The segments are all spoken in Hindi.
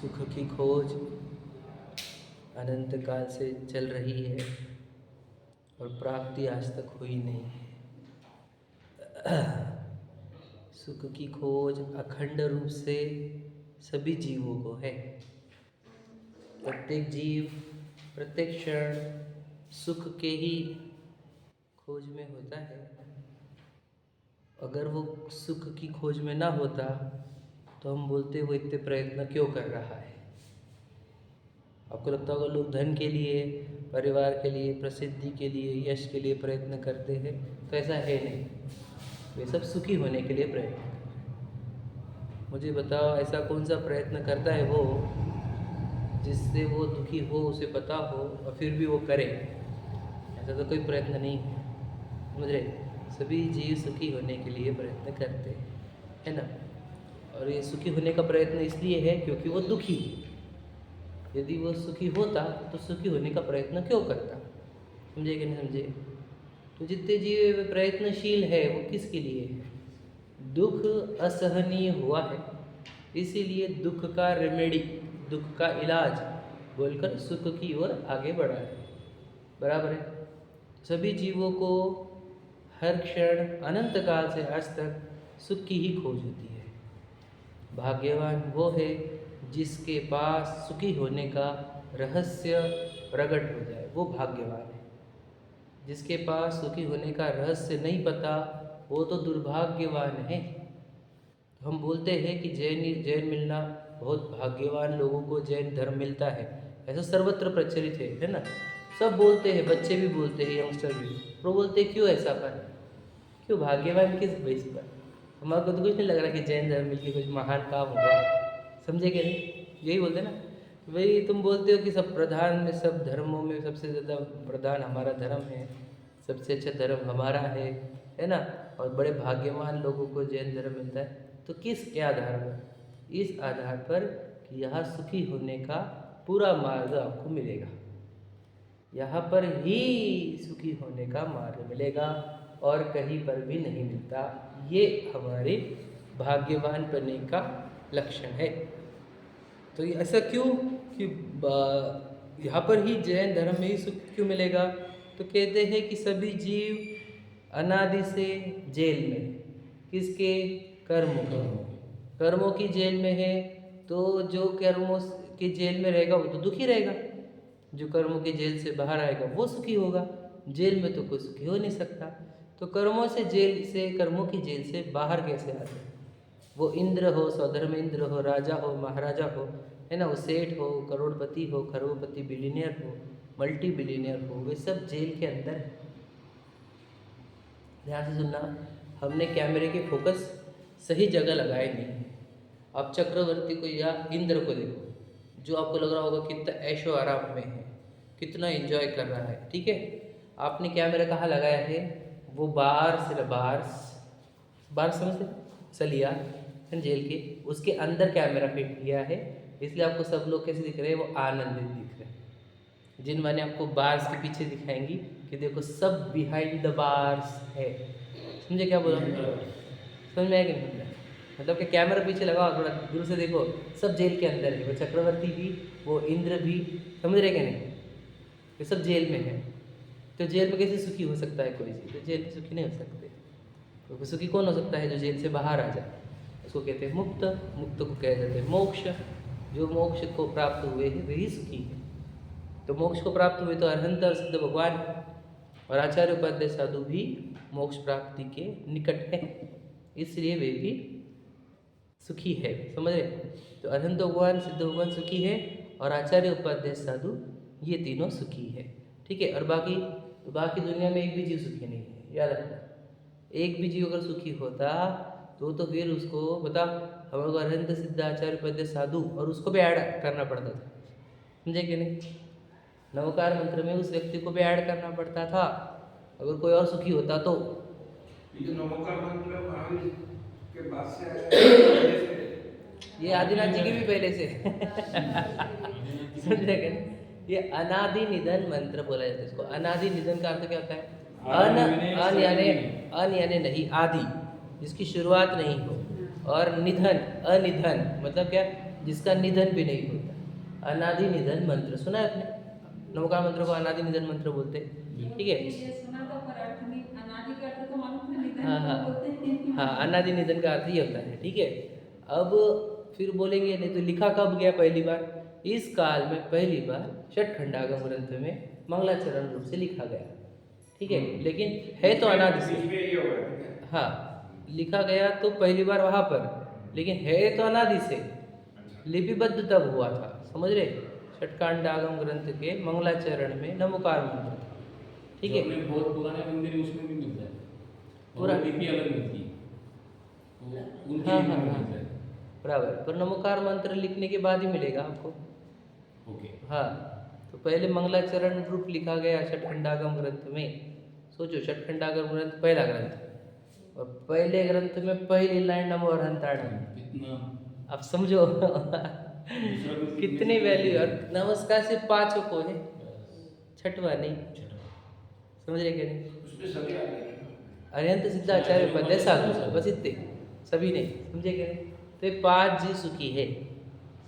सुख की खोज अनंत काल से चल रही है और प्राप्ति आज तक हुई नहीं है। सुख की खोज अखंड रूप से सभी जीवों को है। प्रत्येक जीव प्रत्येक क्षण सुख के ही खोज में होता है। अगर वो सुख की खोज में ना होता तो हम बोलते वो इतने प्रयत्न क्यों कर रहा है। आपको लगता होगा लोग धन के लिए, परिवार के लिए, प्रसिद्धि के लिए, यश के लिए प्रयत्न करते हैं, तो ऐसा है नहीं। वे सब सुखी होने के लिए प्रयत्न करते हैं। मुझे बताओ ऐसा कौन सा प्रयत्न करता है वो जिससे वो दुखी हो, उसे पता हो और फिर भी वो करे। ऐसा तो कोई प्रयत्न नहीं है। समझ रहे? सभी जीव सुखी होने के लिए प्रयत्न करते हैं, है ना। और ये सुखी होने का प्रयत्न इसलिए है क्योंकि वो दुखी है। यदि वो सुखी होता तो सुखी होने का प्रयत्न क्यों करता। समझे कि नहीं समझे? तो जितने जीव प्रयत्नशील है वो किसके लिए है? दुख असहनीय हुआ है, इसीलिए दुख का रेमेडी, दुख का इलाज बोलकर सुख की ओर आगे बढ़ा है। बराबर है। सभी जीवों को हर क्षण अनंत काल से आज तक सुख की ही खोज होती है। भाग्यवान वो है जिसके पास सुखी होने का रहस्य प्रकट हो जाए, वो भाग्यवान है। जिसके पास सुखी होने का रहस्य नहीं पता वो तो दुर्भाग्यवान है। तो हम बोलते हैं कि जैन मिलना, बहुत भाग्यवान लोगों को जैन धर्म मिलता है, ऐसा सर्वत्र प्रचलित है ना। सब बोलते हैं, बच्चे भी बोलते हैं, यंगस्टर भी। तो बोलते हैं क्यों ऐसा पर, क्यों भाग्यवान किस बेस पर? हमारे को तो कुछ नहीं लग रहा कि जैन धर्म मिलकर कुछ महान काम होगा। समझे कि नहीं? यही बोलते ना। वही तुम बोलते हो कि सब प्रधान में, सब धर्मों में सबसे ज़्यादा प्रधान हमारा धर्म है, सबसे अच्छा धर्म हमारा है ना। और बड़े भाग्यवान लोगों को जैन धर्म मिलता है। तो किस क्या आधार पर? इस आधार पर कि यहाँ सुखी होने का पूरा मार्ग आपको मिलेगा। यहाँ पर ही सुखी होने का मार्ग मिलेगा और कहीं पर भी नहीं मिलता। ये हमारे भाग्यवान बनने का लक्षण है। तो ये ऐसा क्यों कि यहाँ पर ही जैन धर्म में ही सुख क्यों मिलेगा? तो कहते हैं कि सभी जीव अनादि से जेल में, किसके? कर्मों की जेल में है। तो जो कर्मों की जेल में रहेगा वो तो दुखी रहेगा, जो कर्मों की जेल से बाहर आएगा वो सुखी होगा। जेल में तो कोई सुखी हो नहीं सकता। तो कर्मों से जेल से, कर्मों की जेल से बाहर कैसे आते? वो इंद्र हो, स्वधर्मेंद्र हो, राजा हो, महाराजा हो, है ना, वो सेठ हो, करोड़पति हो, खरबपति, बिलियनियर हो, मल्टी बिलियनियर हो, वे सब जेल के अंदर है। ध्यान से सुनना, हमने कैमरे के फोकस सही जगह लगाए नहीं। आप चक्रवर्ती को या इंद्र को देखो, जो आपको लग रहा होगा कितना ऐशो आराम में है, कितना एंजॉय कर रहा है, ठीक है। आपने कैमरा कहाँ लगाया है? वो बार समझते, सलिया जेल के उसके अंदर कैमरा फिट किया है, इसलिए आपको सब लोग कैसे दिख रहे हैं? वो आनंदित दिख रहे हैं। जिन माने आपको बार्स के पीछे दिखाएंगी कि देखो सब बिहाइंड द बार्स है। समझे क्या बोला? समझ में आया कि नहीं? मतलब कि कैमरा पीछे लगाओ, थोड़ा दूर से देखो, सब जेल के अंदर है। वो चक्रवर्ती भी, वो इंद्र भी, समझ रहे क्या नहीं? ये सब जेल में है। तो जेल में कैसे सुखी हो सकता है कोई चीज़? तो जेल में सुखी नहीं हो सकते। तो सुखी कौन हो सकता है? जो जेल से बाहर आ जाए, उसको कहते हैं मुक्त। मुक्त को कह देते हैं मोक्ष। जो मोक्ष को प्राप्त हुए हैं वही सुखी है। तो मोक्ष को प्राप्त हुए तो अरहंत और सिद्ध भगवान और आचार्य उपाध्याय साधु भी मोक्ष प्राप्ति के निकट है, इसलिए वे भी सुखी है। समझ रहे? तो अरहंत भगवान, सिद्ध भगवान सुखी है और आचार्य उपाध्याय साधु ये तीनों सुखी है, ठीक है। और बाकी दुनिया में एक भी जीव सुखी नहीं है, याद रखना। एक भी जीव अगर सुखी होता तो फिर उसको बता, हमारे को अरहंत, सिद्ध, आचार्य उपाध्याय साधु और उसको भी ऐड करना पड़ता था। समझे कि नहीं? नवकार मंत्र में उस व्यक्ति को भी ऐड करना पड़ता था अगर कोई और सुखी होता तो। ये नवकार मंत्र महावीर के बाद से आया, ये आदिनाथ जी के भी पहले से समझ रहे क्या? ये अनादि निधन मंत्र बोला जाता है इसको। अनादि निधन का अर्थ क्या होता है? अन यानी नहीं, आदि जिसकी शुरुआत नहीं हो, और निधन, अनिधन मतलब क्या? जिसका निधन भी नहीं होता। अनादि निधन मंत्र सुना है आपने? नमोकार मंत्र को अनादि निधन मंत्र बोलते हैं, ठीक है। ये सुना था पर अर्थ नहीं, अनादि का अर्थ तो मालूम था, निधन हाँ को हाँ बोलते हैं। हाँ, अनादि निधन का अर्थ ही होता है, ठीक है। अब फिर बोलेंगे नहीं तो लिखा कब गया पहली बार? इस काल में पहली बार षटखंडागम ग्रंथ में मंगलाचरण रूप से लिखा गया, ठीक है। लेकिन है तो अनादि से, बीच में ये होगा, ठीक है। हाँ, लिखा गया तो पहली बार वहाँ पर, लेकिन है तो अनादि से, लिपिबद्ध तब हुआ था, समझ रहे? षटकांडागम ग्रंथ के मंगलाचरण में नमोकार मंत्र था, ठीक जो है। अपने बहुत पुराने मंदिर है उसमें भी मिलता है, पूरा और लिपि अलग मिलती है, तो उनकी हाँ लिपि हाँ में हाँ मिलता है। बराबर, पर नमोकार मंत्र लिखने के बाद ही मिलेगा आपको। ओके, हाँ, तो पहले मंगलाचरण रूप लिखा गया षटखंडागम ग्रंथ में। सोचो, षटखंडागम ग्रंथ पहला ग्रंथ, और पहले ग्रंथ में पहली लाइन नमो अरहंताणम। कितना अब समझो दूसरा कुछ कितनी वैल्यू। और नमस्कार से 5 को है, छठवा नहीं, समझ रहे कि नहीं? उसमें सभी आ गए। अरिहंत सिद्धाचार्य पद साधु, बस इतने, सभी नहीं, समझे कि नहीं? तो ये 5 जी सुखी है,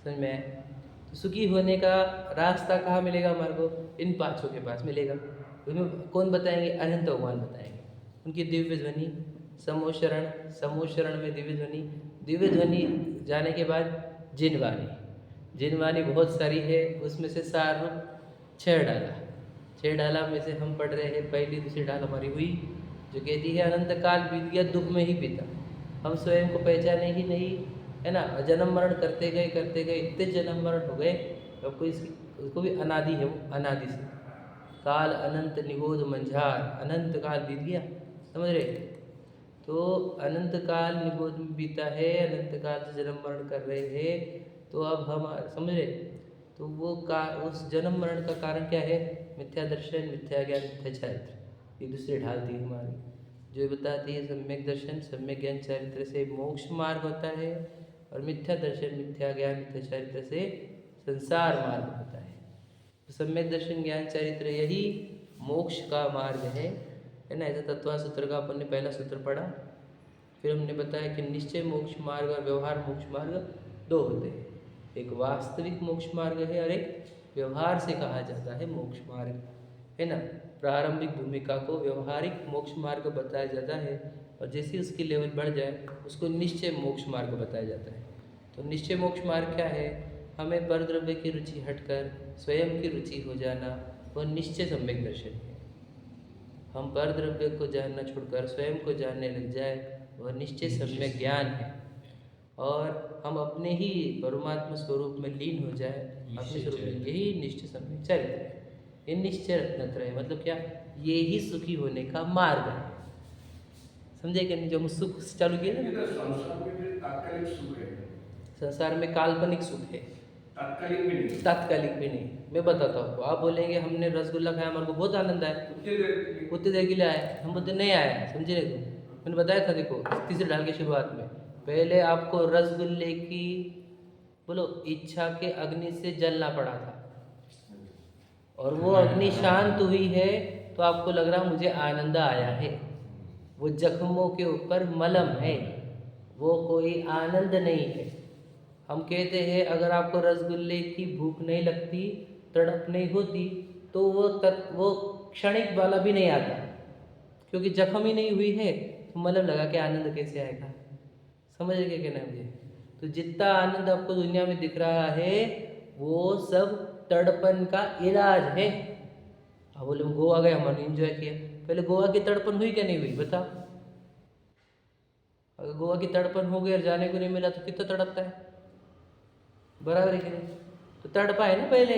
समझ में आया? तो सुखी होने का रास्ता कहाँ मिलेगा हमारे को? इन 5 के पास मिलेगा। उनमें कौन बताएंगे? अनंत भगवान बताएंगे। उनकी दिव्य ध्वनि, समोशरण, समोशरण में दिव्य ध्वनि, दिव्य ध्वनि जाने के बाद जिनवाणी, जिनवाणी बहुत सारी है, उसमें से सार रूप 6 डाला, 6 डाला में से हम पढ़ रहे हैं पहली दूसरी डाल हमारी हुई, जो कहती है अनंत काल बीत गया दुख में ही बीता, हम स्वयं को पहचाने ही नहीं, है ना। जन्म मरण करते गए इतने जन्म मरण हो गए, अब कोई उसको भी अनादि है, वो अनादि से काल अनंत निगोध मंझार, अनंत काल बीत गया, समझ रहे? तो अनंत काल निगोध में बीता है, अनंत काल से जन्म मरण कर रहे हैं, तो अब हम समझ रहे? तो वो उस जन्म मरण का कारण क्या है? मिथ्या दर्शन, मिथ्या ज्ञान, मिथ्या चारित्र, ये दूसरी ढाल थी हमारी, जो बताती है सम्यक दर्शन, सम्यक ज्ञान चारित्र से मोक्ष मार्ग होता है, और मिथ्या दर्शन, मिथ्या ज्ञान, मिथ्या चारित्र से संसार मार्ग होता है। तो सम्यक दर्शन, ज्ञान, चारित्र यही मोक्ष का मार्ग है ना। ऐसा तत्वा सूत्र का अपन ने पहला सूत्र पढ़ा, फिर हमने बताया कि निश्चय मोक्ष मार्ग और व्यवहार मोक्ष मार्ग 2 होते हैं, एक वास्तविक मोक्ष मार्ग है और एक व्यवहार से कहा जाता है मोक्ष मार्ग, है ना। प्रारंभिक भूमिका को व्यवहारिक मोक्ष मार्ग बताया जाता है, और जैसे उसकी लेवल बढ़ जाए उसको निश्चय मोक्ष मार्ग बताया जाता है। तो निश्चय मोक्ष मार्ग क्या है? हमें परद्रव्य की रुचि हटकर स्वयं की रुचि हो जाना, वह निश्चय सम्यक दर्शन है। हम परद्रव्य को जानना छोड़कर स्वयं को जानने लग जाए, वह निश्चय सम्यक ज्ञान है, और हम अपने ही परमात्मा स्वरूप में लीन हो जाए, अपने स्वरूप में, यही निश्चय सम्यक चरित्र है। ये निश्चय रत्नत्रय मतलब क्या? ये ही सुखी होने का मार्ग है, समझे कि नहीं? जो हम सुख चालू किए ये ना, तो संसार में भी तात्कालिक सुख है, संसार में काल्पनिक सुख है, तात्कालिक भी नहीं। तात्कालिक भी नहीं। मैं बताता हूँ, आप बोलेंगे हमने रसगुल्ला खाया, हमारे को बहुत आनंद आया, उतनी देर के लिए उतनी देर के लिए आया, हम बोलते नहीं आया, समझे नहीं? तुम, मैंने बताया था, देखो तीसरे ढाल की शुरुआत में, पहले आपको रसगुल्ले की बोलो इच्छा के अग्नि से जलना पड़ा था, और वो अग्नि शांत हुई है तो आपको लग रहा मुझे आनंद आया है। वो जख्मों के ऊपर मलम है, वो कोई आनंद नहीं है। हम कहते हैं अगर आपको रसगुल्ले की भूख नहीं लगती, तड़प नहीं होती, तो वो क्षणिक वाला भी नहीं आता, क्योंकि जख्म ही नहीं हुई है, तो मलम लगा के आनंद कैसे आएगा? समझ रहे क्या कहना मुझे? तो जितना आनंद आपको दुनिया में दिख रहा है वो सब तड़पन का इलाज है। अब बोले हम गोवा गए, हमने एंजॉय किया, पहले गोवा की तड़पन हुई क्या नहीं हुई बताओ? अगर गोवा की तड़पन हो गई और जाने को नहीं मिला तो कितना तड़पता है, बराबर है कि नहीं? तो तड़पा है ना पहले,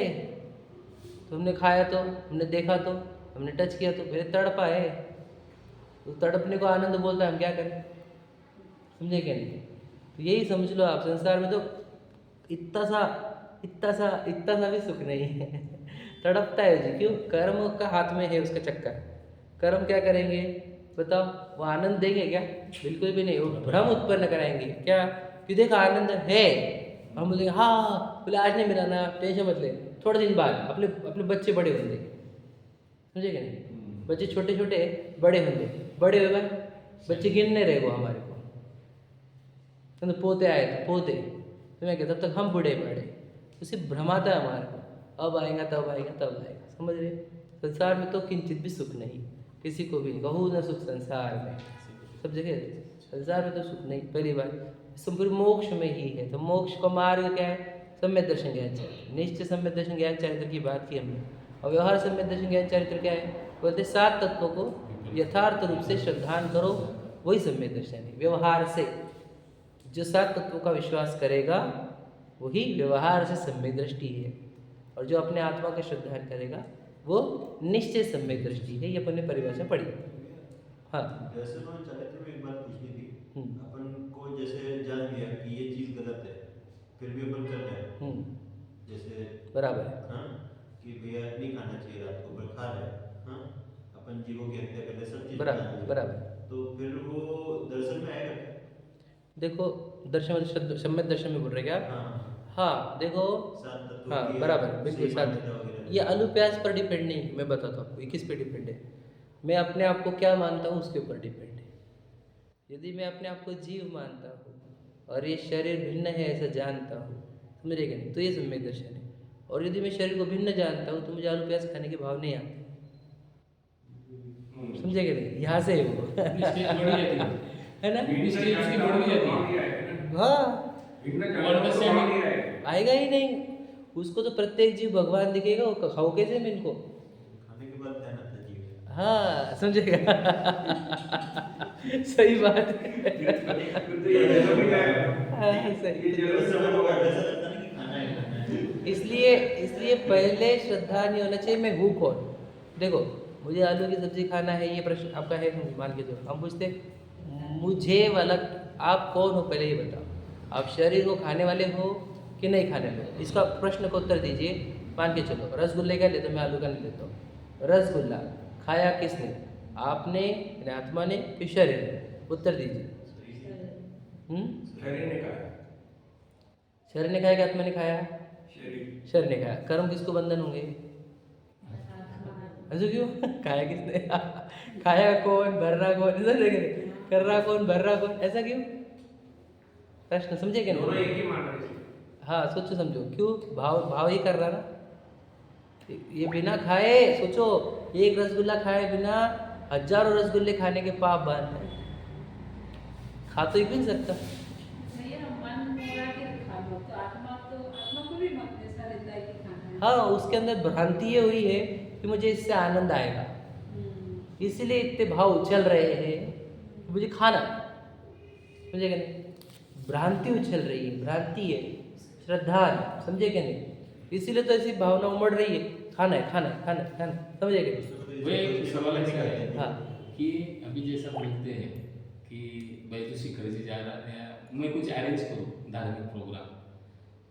तो हमने खाया, तो हमने देखा, तो हमने टच किया, तो पहले तड़पा है। तो तड़पने को आनंद बोलता है, हम क्या करें? समझे क्या नहीं? तो यही समझ लो आप, संसार में तो इतना सा भी सुख नहीं है तड़पता है जी, क्यों? कर्म का हाथ में है उसका चक्कर। कर्म क्या करेंगे बताओ? वो आनंद देंगे क्या? बिल्कुल भी नहीं, वो भ्रम उत्पन्न कराएंगे। क्या कि देखा आनंद है, हम बोलेंगे हाँ, बोले आज नहीं मिला ना, टेंशन मत ले, थोड़े दिन बाद अपने बच्चे बड़े होंगे, समझे क्या नहीं? बच्चे छोटे छोटे बड़े होंगे, बड़े हो गए बच्चे गिनने रहे वो हमारे को, तो पोते आए तो पोते, तो मैं कहता तब तक हम बूढ़े पड़े, उसे भ्रमाता है हमारे को, अब आएगा तब आएगा तब आएगा। समझ रहे? संसार में तो किंचित भी सुख नहीं, किसी को भी नहीं, कहू न सुख संसार में, सब जगह संसार में तो सुख नहीं। पहली बात फिर मोक्ष में ही है, तो मोक्ष का मार्ग क्या है? सम्यक दर्शन ज्ञान चरित्र, निश्चय सम्यक दर्शन ज्ञान चरित्र की बात की हमने। और व्यवहार सम्यक दर्शन ज्ञान चरित्र क्या है? बोलते 7 तत्वों को यथार्थ रूप से श्रद्धान करो, वही सम्यक दर्शन है। व्यवहार से जो 7 तत्वों का विश्वास करेगा वही व्यवहार से सम्यक दृष्टि है, और जो अपने आत्मा का श्रद्धान करेगा वो निश्चय सम्यक दृष्टि है। ये अपन ने परिभाषा पढ़ी। हाँ, दर्शन और चरित्र में एक बात पूछनी थी। अपन को जैसे जान गया कि ये चीज गलत है, फिर भी अपन कर रहे हैं, जैसे बराबर है। हाँ, कि भैया नहीं खाना चाहिए रात को, पर खा रहे हैं, हाँ, अपन जीवों की हत्या कर रहे हैं, सब चीज बराबर बराबर। तो फिर वो दर्शन में आएगा क्या? देखो दर्शन सम्यक दर्शन में बोल रहे क्या आप? हाँ, हाँ देखो, 7 तत्वों हाँ की बराबर, बिल्कुल सही साथ। मान्यता वगैरह। ये आलू प्याज पर डिपेंड नहीं, मैं बताता हूँ आपको, ये किस पे डिपेंड है। मैं अपने आप को क्या मानता हूँ उसके ऊपर डिपेंड है। यदि मैं अपने आप को जीव मानता हूँ और ये शरीर भिन्न है ऐसा जानता हूँ, समझेगा नहीं, तो ये सम्यक दर्शन है। और यदि मैं शरीर को भिन्न जानता हूँ तो मुझे आलू प्याज खाने के भाव नहीं आते, समझेगा नहीं, यहाँ से है वो स्टेज बढ़ जाती है, है ना? बीड़ी स्टेज उसकी बढ़ भी जाती है। हाँ, आएगा ही नहीं उसको, तो प्रत्येक जीव भगवान दिखेगा, वो खाओ कैसे मैं इनको? खाने के बाद ध्यान आता है जीव। हाँ समझेगा सही बात है। हाँ, सही। इसलिए पहले श्रद्धा नहीं होना चाहिए मैं हूँ कौन। देखो मुझे आलू की सब्जी खाना है, ये प्रश्न आपका है, मान के चलो हम पूछते मुझे वाला आप कौन हो, पहले ये बताओ। आप शरीर को खाने वाले हो कि नहीं खाने वाले? इसका प्रश्न को उत्तर दीजिए। मान के चलो रसगुल्ले का लेते, मैं आलू का नहीं लेता हूँ। रसगुल्ला खाया किसने? आपने, आत्मा ने कि शरीर ने? उत्तर दीजिए। शरीर ने खाया कि आत्मा ने खाया? शरीर ने खाया। कर्म किसको बंधन होंगे? ऐसा क्यों? खाया किसने? खाया कौन, भर रहा कौन, ऐसा कर रहा कौन, भर रहा कौन, ऐसा क्यों? प्रश्न समझे क्या? दोनों एक ही मान रहे हैं। हाँ सोचो समझो, क्यों? भाव ही कर रहा ना। ये बिना खाए सोचो, एक रसगुल्ला खाए बिना हजारों रसगुल्ले खाने के पाप बांधते हैं। खा तो एक भी नहीं सकता। हाँ उसके अंदर भ्रांति ये हुई है कि मुझे इससे आनंद आएगा, इसीलिए इतने भाव उछल रहे हैं कि मुझे खाना, समझे क्या नहीं? भ्रांति उछल रही है, भ्रांति है, श्रद्धा, समझे क्या नहीं? इसीलिए तो ऐसी भावना उमड़ रही है, खाना है खाना है खाना है खाना, समझे क्या नहीं? वो एक सवाल ऐसा है हाँ कि अभी जैसा बोलते हैं कि भाई तुसी खर्ची जा रहा है, मैं कुछ अरेंज करूँ धार्मिक प्रोग्राम,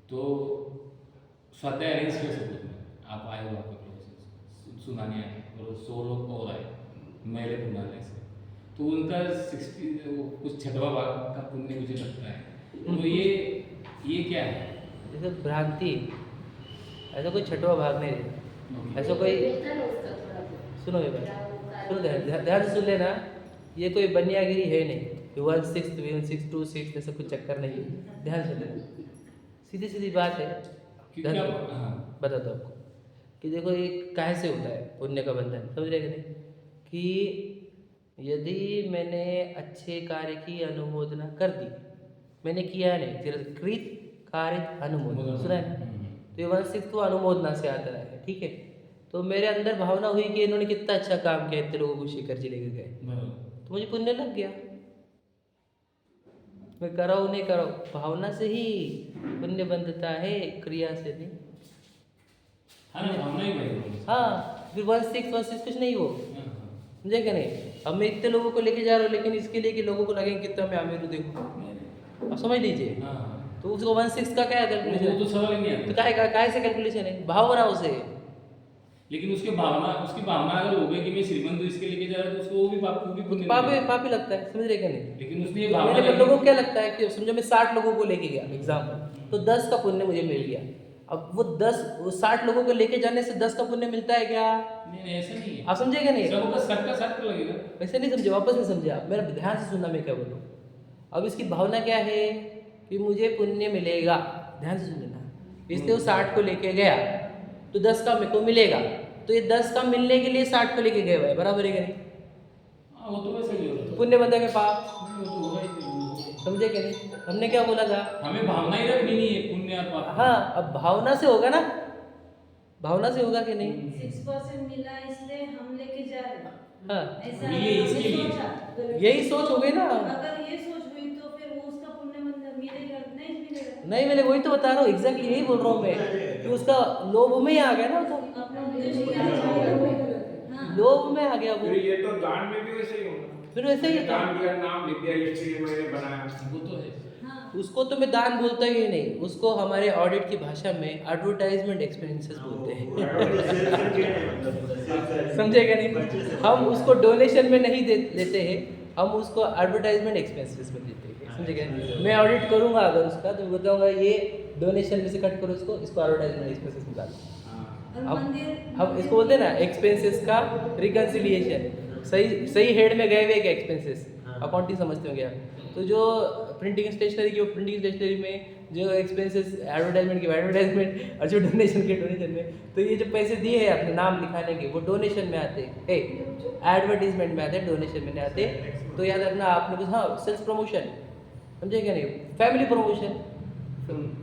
तो स्वाध्याय अरेंज कर सकूँ मैं, आप आए हो, आपके सुनाने आए और 100 लोग और आए मेरे पुनाने से, तो उनका 60 कुछ 6वां भाग का पुण्य मुझे लगता है। तो ये क्या है? जैसे भ्रांति, ऐसा कोई 6वां भाग नहीं रहता, ऐसा कोई, सुनो ये बात, सुनो ध्यान से सुन लेना, ये कोई बनियागिरी है नहीं कि 1/6 1/6 2/6 ऐसा कुछ चक्कर नहीं है, ध्यान से लेना, सीधी सीधी बात है। बताता हूँ आपको कि देखो ये काहे से होता है पुण्य का बंधन, समझ रहे कि नहीं? कि यदि मैंने अच्छे कार्य की अनुमोदना कर दी, मैंने किया नहीं, कृत कार्य अनुमोदना, सुना है? तो ये 1/6 तो अनुमोदना से आता है, ठीक है? तो मेरे अंदर भावना हुई कि इन्होंने कितना अच्छा काम किया, इतने लोगों को शिखर जी लेकर गए, तो मुझे पुण्य लग गया। मैं कराऊँ नहीं कराऊँ, भावना से ही पुण्य बंधता है, क्रिया से नहीं। हाँ फिर 1/6 कुछ नहीं हो, समझे क्या नहीं? अब मैं इतने लोगों को लेके जा रहा हूँ, लेकिन इसके लिए कि लोगों को लगेंगे कितना मैं अमीर हूँ, देखो, अब समझ लीजिए। तो उसको 1/6 का क्या कैलकुलेशन? तो सवाल ही नहीं आता। तो काहे से कैलकुलेशन है? भावना उसे, लेकिन उसकी भावना अगर हो गई कि मैं श्रीमंत इसके लेके जा रहा हूँ, तो उसको वो भी पापी लगता है, समझ रहे क्या नहीं? लेकिन उसने ये तो भावना मेरे लोगों को क्या लगता है कि समझो मैं 60 लोगों को लेके गया एग्जाम्पल, तो 10 का पुण्य मुझे मिल गया। अब वो 60 लोगों को लेके जाने से 10 का पुण्य मिलता है क्या? नहीं ऐसा नहीं है। आप समझेगा नहीं? सबका 60 लगेगा। वैसे नहीं समझे, वापस नहीं समझे आप, मेरा ध्यान से सुनना मैं क्या बोलूँ। अब इसकी भावना क्या है कि मुझे पुण्य मिलेगा, ध्यान से सुन लेना, इसलिए वो 60 को लेके गया तो 10 का मेरे को मिलेगा, तो ये 10 का मिलने के लिए 60 को लेके गए हुआ है, बराबर है कि नहीं? हाँ, वो तो वैसे ही होता है। पुण्य बंधा के पाप, वो तो होगा ही नहीं। समझे कि नहीं? हमने क्या बोला था? हमें भावना ही रखनी नहीं है पुण्य और पाप। हाँ, अब भावना से होगा ना, भावना से होगा कि नहीं? 6% मिला इसलिए हम लेके जा रहे हैं। हाँ, ऐसा मिले हमने इसके लिए। सोचा। यही सोच हो गई ना। अगर ये सोच हुई तो फिर वो उसका पुण्य मिलेगा नहीं मिलेगा। नहीं मिले, वही तो बता रहा हूँ, एग्जैक्टली यही बोल रहा हूँ मैं कि उसका लोभ में ही आ गया ना, वो तो अपना उद्देश्य क्या है? हाँ। लोभ में आ गया वो, फिर ये तो दान में भी वैसे ही होगा। फिर वैसे ही दान दिया, नाम लिख दिया, इसलिए मैंने बनाया। वो तो है। हाँ। उसको तो मैं दान बोलता ही नहीं, उसको हमारे ऑडिट की भाषा में एडवर्टाइजमेंट एक्सपेंसेस बोलते हैं। समझे क्या नहीं? हम उसको डोनेशन में नहीं देते हैं, हम उसको एडवर्टाइजमेंट एक्सपेंसेस में देते हैं। समझे क्या? मैं ऑडिट करूंगा अगर उसका, तो मैं बताऊंगा ये डोनेशन में से कट करो इसको एडवर्टाइजमेंट एक्सपेंसेस में डालो। और हम इसको बोलते हैं ना एक्सपेंसेस का रिकंसिलिएशन। सही हेड में गए हुए क्या एक्सपेंसेस, अकाउंटिंग समझते होंगे आप। तो जो प्रिंटिंग स्टेशनरी की, वो प्रिंटिंग स्टेशनरी में जो एक्सपेंसेस एडवर्टाइजमेंट के एडवर्टाइजमेंट, और जो डोनेशन के डोनेशन में, तो ये जो पैसे दिए हैं अपने नाम लिखाने के, वो डोनेशन में आते हैं, एडवर्टीजमेंट में आते हैं, डोनेशन में नहीं आते। तो याद रखना आपने कुछ, हाँ सेल्स प्रमोशन, समझे क्या नहीं? फैमिली प्रमोशन,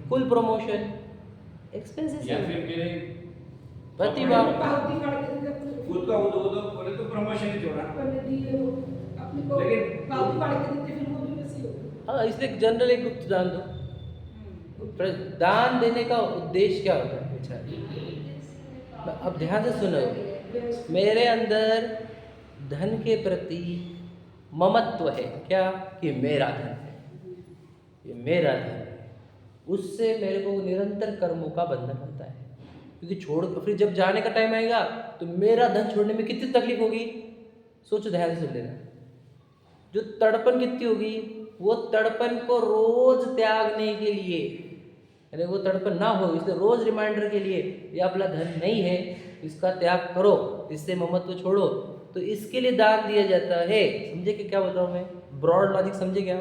कुल प्रमोशन, एक्सपेंसेस या फिर मेरे प्रतिभा। वो तो बोले तो प्रमोशन ही जोड़ा। हाँ, इसलिए जनरल एक गुप्त दान दो। दान देने का उद्देश्य क्या होता है? अच्छा, अब ध्यान से सुनो, मेरे अंदर धन के प्रति ममत्व है क्या, कि मेरा धन है, ये मेरा धन है, उससे मेरे को निरंतर कर्मों का बंधन होता है। क्योंकि छोड़, फिर जब जाने का टाइम आएगा तो मेरा धन छोड़ने में कितनी तकलीफ होगी, सोचो, ध्यान से सुन लेना। जो तड़पन कितनी होगी, वो तड़पन को रोज त्यागने के लिए, यानी वो तड़पन ना हो इसलिए रोज रिमाइंडर के लिए, ये अपना धन नहीं है, इसका त्याग करो, इससे ममत्व छोड़ो, तो इसके लिए दान दिया जाता है। समझे कि क्या बोल रहा हूँ मैं? ब्रॉड लॉजिक समझे क्या?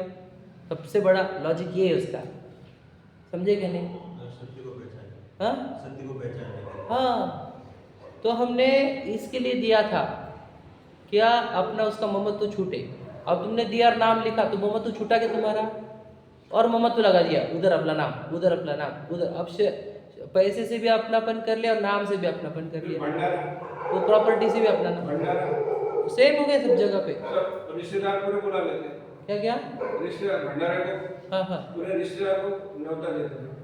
सबसे बड़ा लॉजिक ये है उसका, समझे क्या नहीं? सत्य को पहचाने। हाँ, सत्य को पहचाने। हाँ, तो हमने इसके लिए दिया था क्या, अपना उसका ममत्व छूटे। अब तुमने दिया और नाम लिखा तो ममत्व छूटा क्या तुम्हारा, और ममत्व लगा दिया, उधर अपना नाम, उधर अपना नाम, उधर। अब पैसे से भी अपनापन कर लिया और नाम से भी अपनापन कर लिया, भंडारा, वो प्रॉपर्टी से भी अपना नाम, भंडारा सेम हो गया सब जगह पे। सब रिश्तेदार पूरे बुला लेते हैं। क्या क्या? रिश्तेदार भंडारा को, हाँ हाँ, पूरे रिश्तेदार को न्योता देते हैं।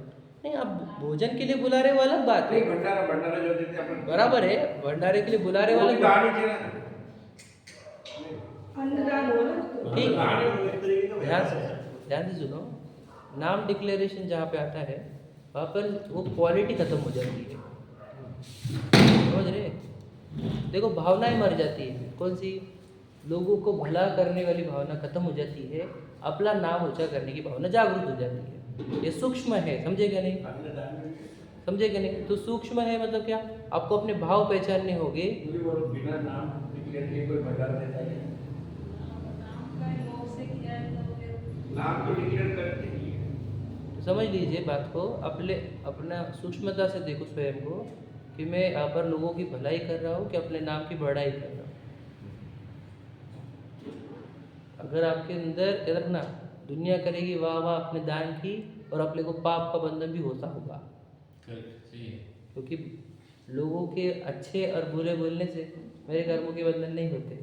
नहीं, अब भोजन के लिए बुला रहे वाला बात है, नहीं, भंडारा जो देते हैं अपन, बराबर है, भंडारे के लिए बुला रहे वो वाला भी बात। दान ही किया ना। ठीक, दान ही वो एक तरीके का ध्यान से सुनो, नाम डिक्लेरेशन जहाँ पे आता है वहाँ पर वो क्वालिटी खत्म हो जाती है, समझ रहे? देखो, भावनाएं मर जाती है, कौन सी? लोगों को भला करने वाली भावना खत्म हो जाती है, अपना नाम ऊंचा करने की भावना जागृत हो जाती है। ये सूक्ष्म है, समझे क्या नहीं? समझे क्या नहीं? तो सूक्ष्म है मतलब क्या, आपको अपने भाव पहचानने होंगे। बिना नाम डिक्लेयर किए कोई भंडारा देता है? नाम तो डिक्लेयर करते ही है। तो समझ लीजिए बात को, अपना सूक्ष्मता से देखो स्वयं को, कि मैं यहाँ पर लोगों की भलाई कर रहा हूँ कि अपने नाम की बढ़ाई कर रहा हूँ। अगर आपके अंदर याद रखना, दुनिया करेगी वाह वाह अपने दान की, और अपने को पाप का बंधन भी होता होगा, सही है। क्योंकि लोगों के अच्छे और बुरे बोलने से मेरे कर्मों के बंधन नहीं होते,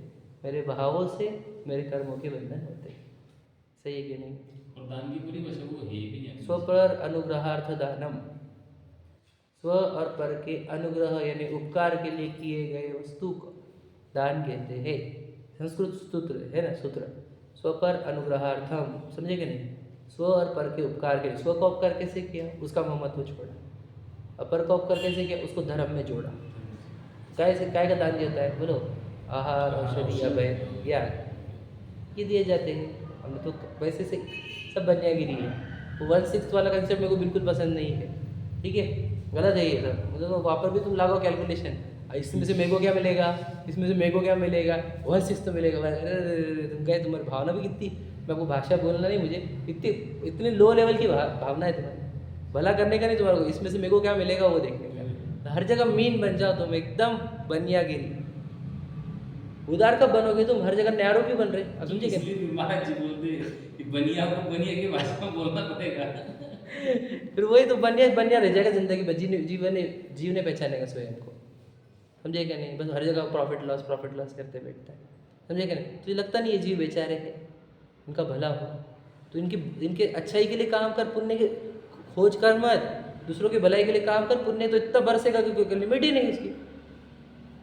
मेरे भावों से मेरे कर्मों के बंधन होते। सही है कि नहीं? और दान की पूरी वैसे वो है भी नहीं। स्व पर अनुग्रहार्थ दानम, स्व और पर के अनुग्रह यानी उपकार के लिए किए गए वस्तु को दान कहते हैं। संस्कृत सूत्र है ना, सूत्र, स्व पर अनुग्रहार्थम, समझे कि नहीं? स्व और पर के उपकार के लिए, स्व का उपकार कैसे किया, उसका ममत्व छोड़ा, अपर का उपकार कैसे किया, उसको धर्म में जोड़ा। काय का दान दिया जाता है, बोलो? आहार, औषधि, अभय, ज्ञान, ये दिए जाते हैं। हमने तो वैसे से सब बनियागिरी है। वो 1/6 वाला कंसेप्ट मेरे को बिल्कुल पसंद नहीं है, ठीक है? गलत है ये सब। मतलब वहाँ पर भी तुम लागो कैलकुलेशन, इसमें से मेरे को क्या मिलेगा, इसमें से मेरे को क्या मिलेगा, 1/6 तो मिलेगा। अरे तुम कहे, तुम्हारी भावना भी कितनी, मैं आपको भाषा बोलना नहीं मुझे, इतनी लो लेवल की भावना है तुम्हारी, भला करने का नहीं तुम्हारे को, इसमें से मेरे को क्या मिलेगा वो देखने का। हर जगह मीन बन जाओ तुम, एकदम बनियागिरी। उदार कब बनोगे तुम? हर जगह न्यारो क्यों बन रहे? अब समझे क्या? इसलिए भी महाराज जी बोलते हैं कि बनिया को बनिया की भाषा में बोलना पड़ेगा। फिर वही तो बनिया बनिया रह जाएगा जिंदगी में, जीव ने पहचानेगा स्वयं को। समझे क्या नहीं? बस हर जगह प्रॉफिट लॉस करते बैठता है। समझे क्या नहीं? तुझे लगता नहीं ये जीव बेचारे हैं, उनका भला हो तो इनके अच्छाई के लिए काम कर, पुण्य के खोज कर मत, दूसरों की भलाई के लिए काम कर। पुण्य तो इतना बरसेगा कि कोई लिमिट ही नहीं इसकी।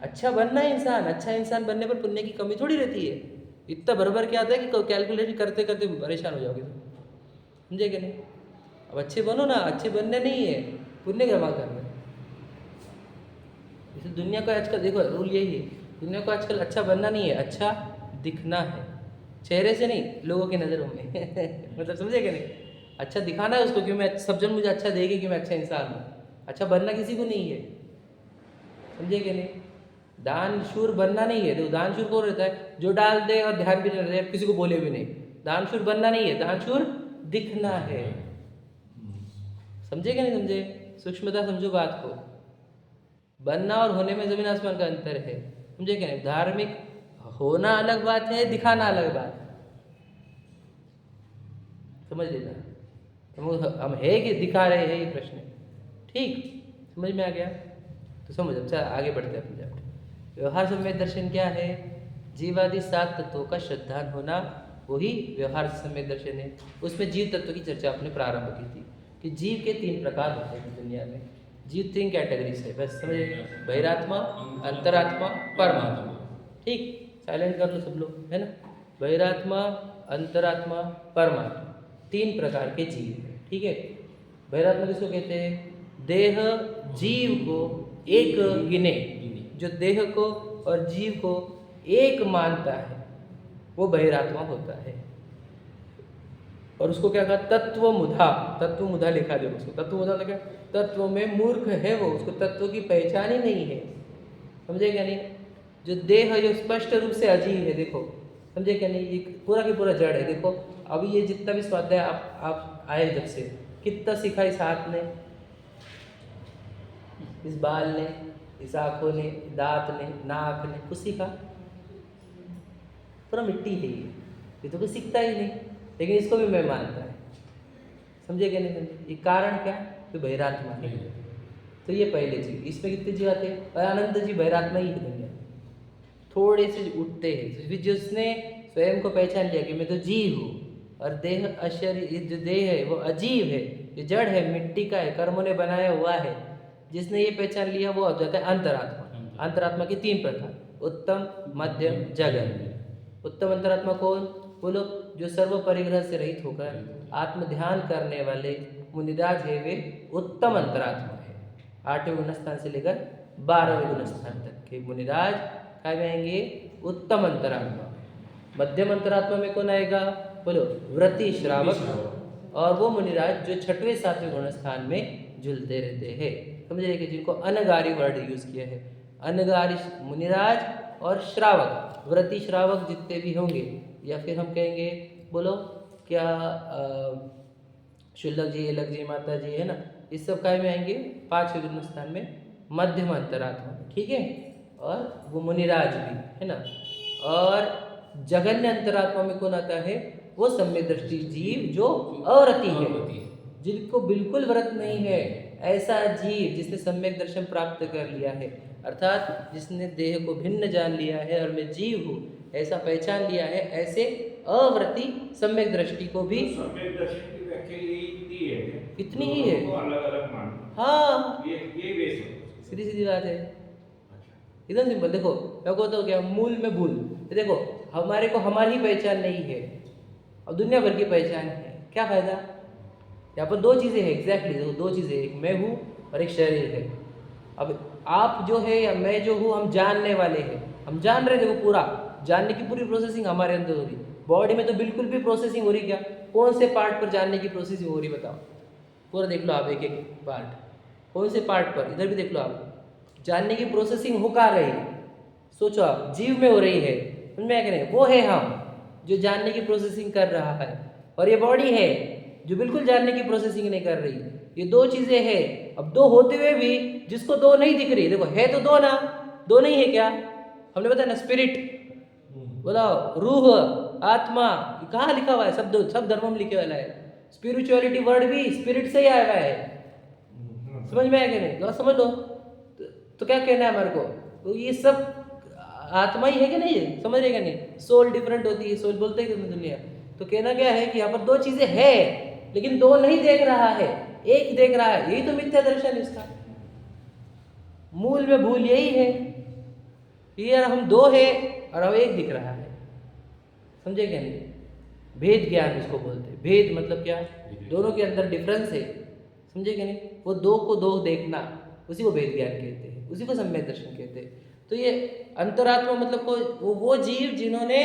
अच्छा बनना है इंसान, अच्छा इंसान बनने पर पुण्य की कमी थोड़ी रहती है। इतना भर के आता है कि कैलकुलेशन करते करते परेशान हो जाओगे तुम। समझे क्या नहीं? अब अच्छे बनो ना, अच्छे बनने नहीं है, पुण्य जमा करना है। इसे दुनिया को आजकल देखो, रूल यही है, दुनिया को आजकल अच्छा बनना नहीं है, अच्छा दिखना है। चेहरे से नहीं, लोगों की नज़रों में मतलब समझे क्या नहीं? अच्छा दिखाना है उसको कि मैं, सब जन मुझे अच्छा देखे कि मैं अच्छा इंसान हूँ। अच्छा बनना किसी को नहीं है। समझे क्या नहीं? दानशूर बनना नहीं है। देखो दानशूर कौन रहता है? जो डाल दे और ध्यान भी नहीं रहे, किसी को बोले भी नहीं। दानशूर बनना नहीं है, दानशूर दिखना है। समझे क्या नहीं समझे? सूक्ष्मता समझो बात को। बनना और होने में जमीन आसमान का अंतर है। समझे क्या नहीं? धार्मिक होना अलग बात है, दिखाना अलग बात है। समझ लेना। हम है कि दिखा रहे हैं, ये प्रश्न है। ठीक, समझ में आ गया तो समझ। अच्छा आगे बढ़ते हैं अपने चैप्टर। व्यवहार सम्यक दर्शन क्या है? जीवादि 7 तत्वों का श्रद्धान होना, वही व्यवहार सम्यक दर्शन है। उसमें जीव तत्व की चर्चा आपने प्रारंभ की थी कि जीव के 3 प्रकार होते हैं दुनिया में। जीव 3 कैटेगरीज है, बस समझे? बहिरात्मा, अंतरात्मा, परमात्मा। ठीक, साइलेंट कर लो सब लोग, है ना? बहिरात्मा, अंतरात्मा, परमात्मा, 3 प्रकार के जीव हैं। ठीक है? बहिरात्मा किसको कहते हैं? देह जीव को एक गिने, जो देह को और जीव को एक मानता है, वो बहिरात्मा होता है। और उसको क्या कहा? तत्वमुधा। तत्वमुधा लिखा दे उसको। तत्वमुधा लिखा, तत्व में मूर्ख है वो, उसको तत्व की पहचान ही नहीं है। समझे क्या नहीं? जो देह जो स्पष्ट रूप से अजीब है, देखो समझे क्या नहीं? ये पूरा की पूरा जड़ है। देखो अभी ये जितना भी स्वाध्याय आप आए जब से, कितना सीखा इस हाथ ने, इस बाल ने, इस आँखों ने, दांत ने, नाक ने, कुछ सीखा? पूरा मिट्टी है ये तो कुछ सीखता ही नहीं। लेकिन इसको भी मैं मानता है। समझे क्या नहीं समझे? ये कारण क्या? तो बहिरात्मा है। तो ये पहले जीव, इसमें कितने जीव आते हैं? अनंत जीव बहिरात्मा ही है दुनिया। थोड़े से उठते हैं फिर जिसने स्वयं को पहचान लिया कि मैं तो जीव हूँ और देह अशरीर, जो देह है वो अजीब है, ये जड़ है, मिट्टी का है, कर्मों ने बनाया हुआ है, जिसने ये पहचान लिया वो हो जाता है अंतरात्मा। अंतरात्मा के 3 प्रकार, उत्तम, मध्यम, जघन। उत्तम अंतरात्मा कौन? बोलो, जो सर्व परिग्रह से रहित होकर आत्म ध्यान करने वाले मुनिराज है, वे उत्तम अंतरात्मा है। 8वें गुण स्थान से लेकर 12वें गुण स्थान तक के मुनिराज क्या आएंगे? उत्तम अंतरात्मा। मध्यम अंतरात्मा में कौन आएगा? बोलो, व्रति श्रावक। और वो मुनिराज जो 6वें 7वें गुण स्थान में झूलते रहते हैं। समझिए कि जिनको अनगारी वर्ड यूज किया है, अनगारी मुनिराज और श्रावक, व्रति श्रावक जितने भी होंगे, या फिर हम कहेंगे बोलो क्या शुल्लक जी, अलग जी, माता जी, है ना, इस सब काय में आएंगे? 5वें गुण स्थान में मध्यम अंतरात्मा में। ठीक है? और वो मुनिराज भी है ना। और जघन्य अंतरात्मा में कौन आता है? वो सम्यक दृष्टि जीव जो अव्रति है, जिनको बिल्कुल व्रत नहीं है, ऐसा जीव जिसने सम्यक दर्शन प्राप्त कर लिया है, अर्थात जिसने देह को भिन्न जान लिया है और मैं जीव हूँ ऐसा पहचान लिया है, ऐसे अव्रति सम्यक दृष्टि को भी सम्यक दर्शन की व्याख्या इतनी है, इतनी ही है। अलग अलग मान। हाँ, ये बेस सीधी सीधी बात है, एकदम सिंपल। देखो मैं कहता हूँ क्या, मूल में भूल। देखो हमारे को हमारी ही पहचान नहीं है और दुनिया भर की पहचान है, क्या फायदा? यहाँ पर 2 चीज़ें हैं एग्जैक्टली। देखो 2 चीज़ें, एक मैं हूँ और एक शरीर है। अब आप जो है या मैं जो हूँ, हम जानने वाले हैं, हम जान रहे हैं। देखो पूरा जानने की पूरी प्रोसेसिंग हमारे अंदर हो रही। बॉडी में तो बिल्कुल भी प्रोसेसिंग हो रही क्या? कौन से पार्ट पर जानने की प्रोसेसिंग हो रही बताओ? पूरा देख लो आप, एक एक पार्ट, कौन से पार्ट पर, इधर भी देख लो आप, जानने की प्रोसेसिंग हो कहाँ रही? सोचो आप, जीव में हो रही है। समझ में आया कि नहीं? वो है हम जो जानने की प्रोसेसिंग कर रहा है, और ये बॉडी है जो बिल्कुल जानने की प्रोसेसिंग नहीं कर रही। ये दो चीजें हैं। अब दो होते हुए भी जिसको दो नहीं दिख रही, देखो है तो दो ना, दो नहीं है क्या? हमने बताया ना स्पिरिट, बोला रूह, आत्मा, कहाँ लिखा हुआ है? सब धर्मों में लिखे वाला है। स्पिरिचुअलिटी वर्ड भी स्पिरिट से ही आया हुआ है। समझ में आया कि नहीं? तो समझ लो। तो क्या कहना है हमारे को? तो ये सब आत्मा ही है कि नहीं है? समझ रहे कि नहीं? सोल डिफरेंट होती है, सोल बोलते हैं दुनिया। तो कहना क्या है कि यहाँ पर दो चीजें है लेकिन दो नहीं देख रहा है, एक देख रहा है। यही तो मिथ्या दर्शन है इसका। मूल में भूल यही है, ये हम दो है और अब एक दिख रहा है। समझे क्या नहीं? भेद ज्ञान इसको बोलते हैं। भेद मतलब क्या? दोनों के अंदर डिफरेंस है। समझे क्या नहीं? वो दो को दो देखना, उसी को भेद ज्ञान कहते हैं, उसी को सम्यक दर्शन कहते हैं। तो ये अंतरात्मा मतलब वो जीव जिन्होंने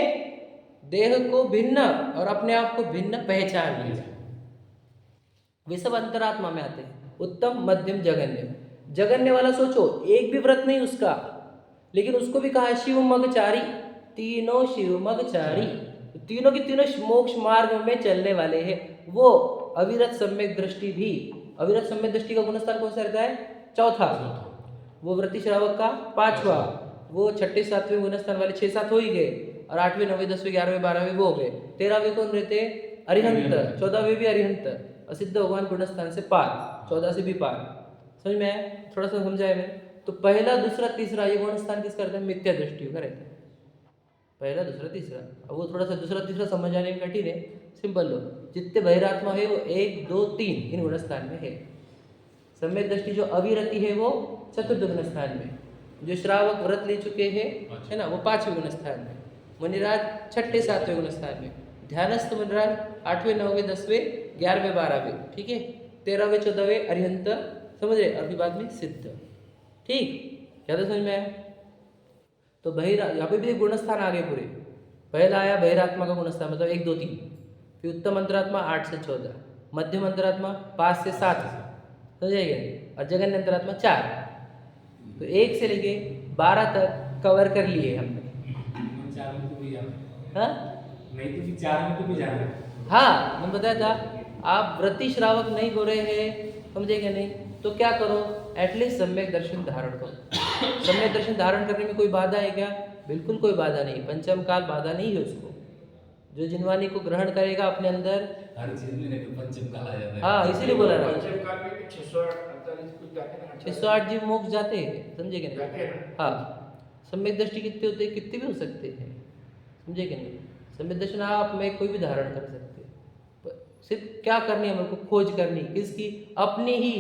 देह को भिन्न और अपने आप को भिन्न पहचान लिया, वे सब अंतरात्मा में आते हैं। उत्तम, मध्यम, जगन्य। जगन्य वाला सोचो, एक भी व्रत नहीं उसका, लेकिन उसको भी कहा शिव मगचारी, तीनों शिव मगचारी, तीनों की तीनों मोक्ष मार्ग में चलने वाले हैं। वो अविरत सम्यक दृष्टि भी, अविरत सम्यक दृष्टि का गुणस्थान कौन सा रहता है? चौथा। वो व्रति श्रावक का पांचवा। वो छठे सातवें गुणस्थान वाले 6-7 हो ही गए, और 8वें 9वें 10वें 11वें 12वें वो हो गए। 13वें कौन रहते? अरिहंत। 14वें भी अरिहंत, असिद्ध भगवान गुणस्थान से पार, 14 से भी पार। समझ में आया? थोड़ा सा समझाया मैंने। तो पहला, दूसरा, तीसरा ये गुणस्थान किसका रहता है? मिथ्या दृष्टि का रहता है। पहला, दूसरा, तीसरा। अब वो थोड़ा सा दूसरा तीसरा समझ आने में कठिन है, सिंपल लो। जितने बहिरात्मा है वो 1 2 3 इन गुणस्थान में है। सम्यक दृष्टि जो अविरति है वो चतुर्थ गुणस्थान में, जो श्रावक व्रत ले चुके हैं है ना वो 5वें गुणस्थान में, मुनिराज 6ठे 7वें गुणस्थान में, ध्यानस्थ मुनिराज 8वें 9वें 10वें 11वें 12वें, ठीक है, 13वें 14वें अरिहंत, समझ रहे? अभी बाद में सिद्ध। ठीक, क्या तो समझ में आया? तो यहाँ पे भी एक गुणस्थान आ गए पूरे। पहला आया बहिरात्मा का गुणस्थान, मतलब 1 2 3, फिर उत्तम अंतरात्मा 8 से 14, मध्यम अंतरात्मा 5 से 7, समझेगा? और जगन्य अंतरात्मा 4। तो 1 से लेके 12 तक कवर कर लिए हमने। 4 में तो भी जाना, हाँ नहीं तो भी 4 में तो भी जाना। हाँ, मैंने बताया था, आप व्रति श्रावक नहीं हो रहे हैं, समझेगा नहीं? तो क्या करो? एटलीस्ट सम्यक दर्शन धारण करो। सम्यक दर्शन धारण करने में कोई बाधा है क्या? बिल्कुल कोई बाधा नहीं। पंचम काल बाधा नहीं है उसको। जो जिनवानी को ग्रहण करेगा अपने अंदर, हर चीज में नहीं पंचम काल आ जाता है। हाँ इसीलिए बोला ना, पंचम काल में भी 648 कुछ जाते हैं ना, 608 जीव मोक्ष जाते हैं, समझेगा जाते नहीं? हैं ना। हाँ, सम्यक दृष्टि कितने होते हैं? कितने भी हो सकते हैं, समझेगा नहीं? सम्यक दर्शन आप में कोई भी धारण कर सकते हैं। सिर्फ क्या करनी है हमको? खोज करनी, किसकी? अपनी ही।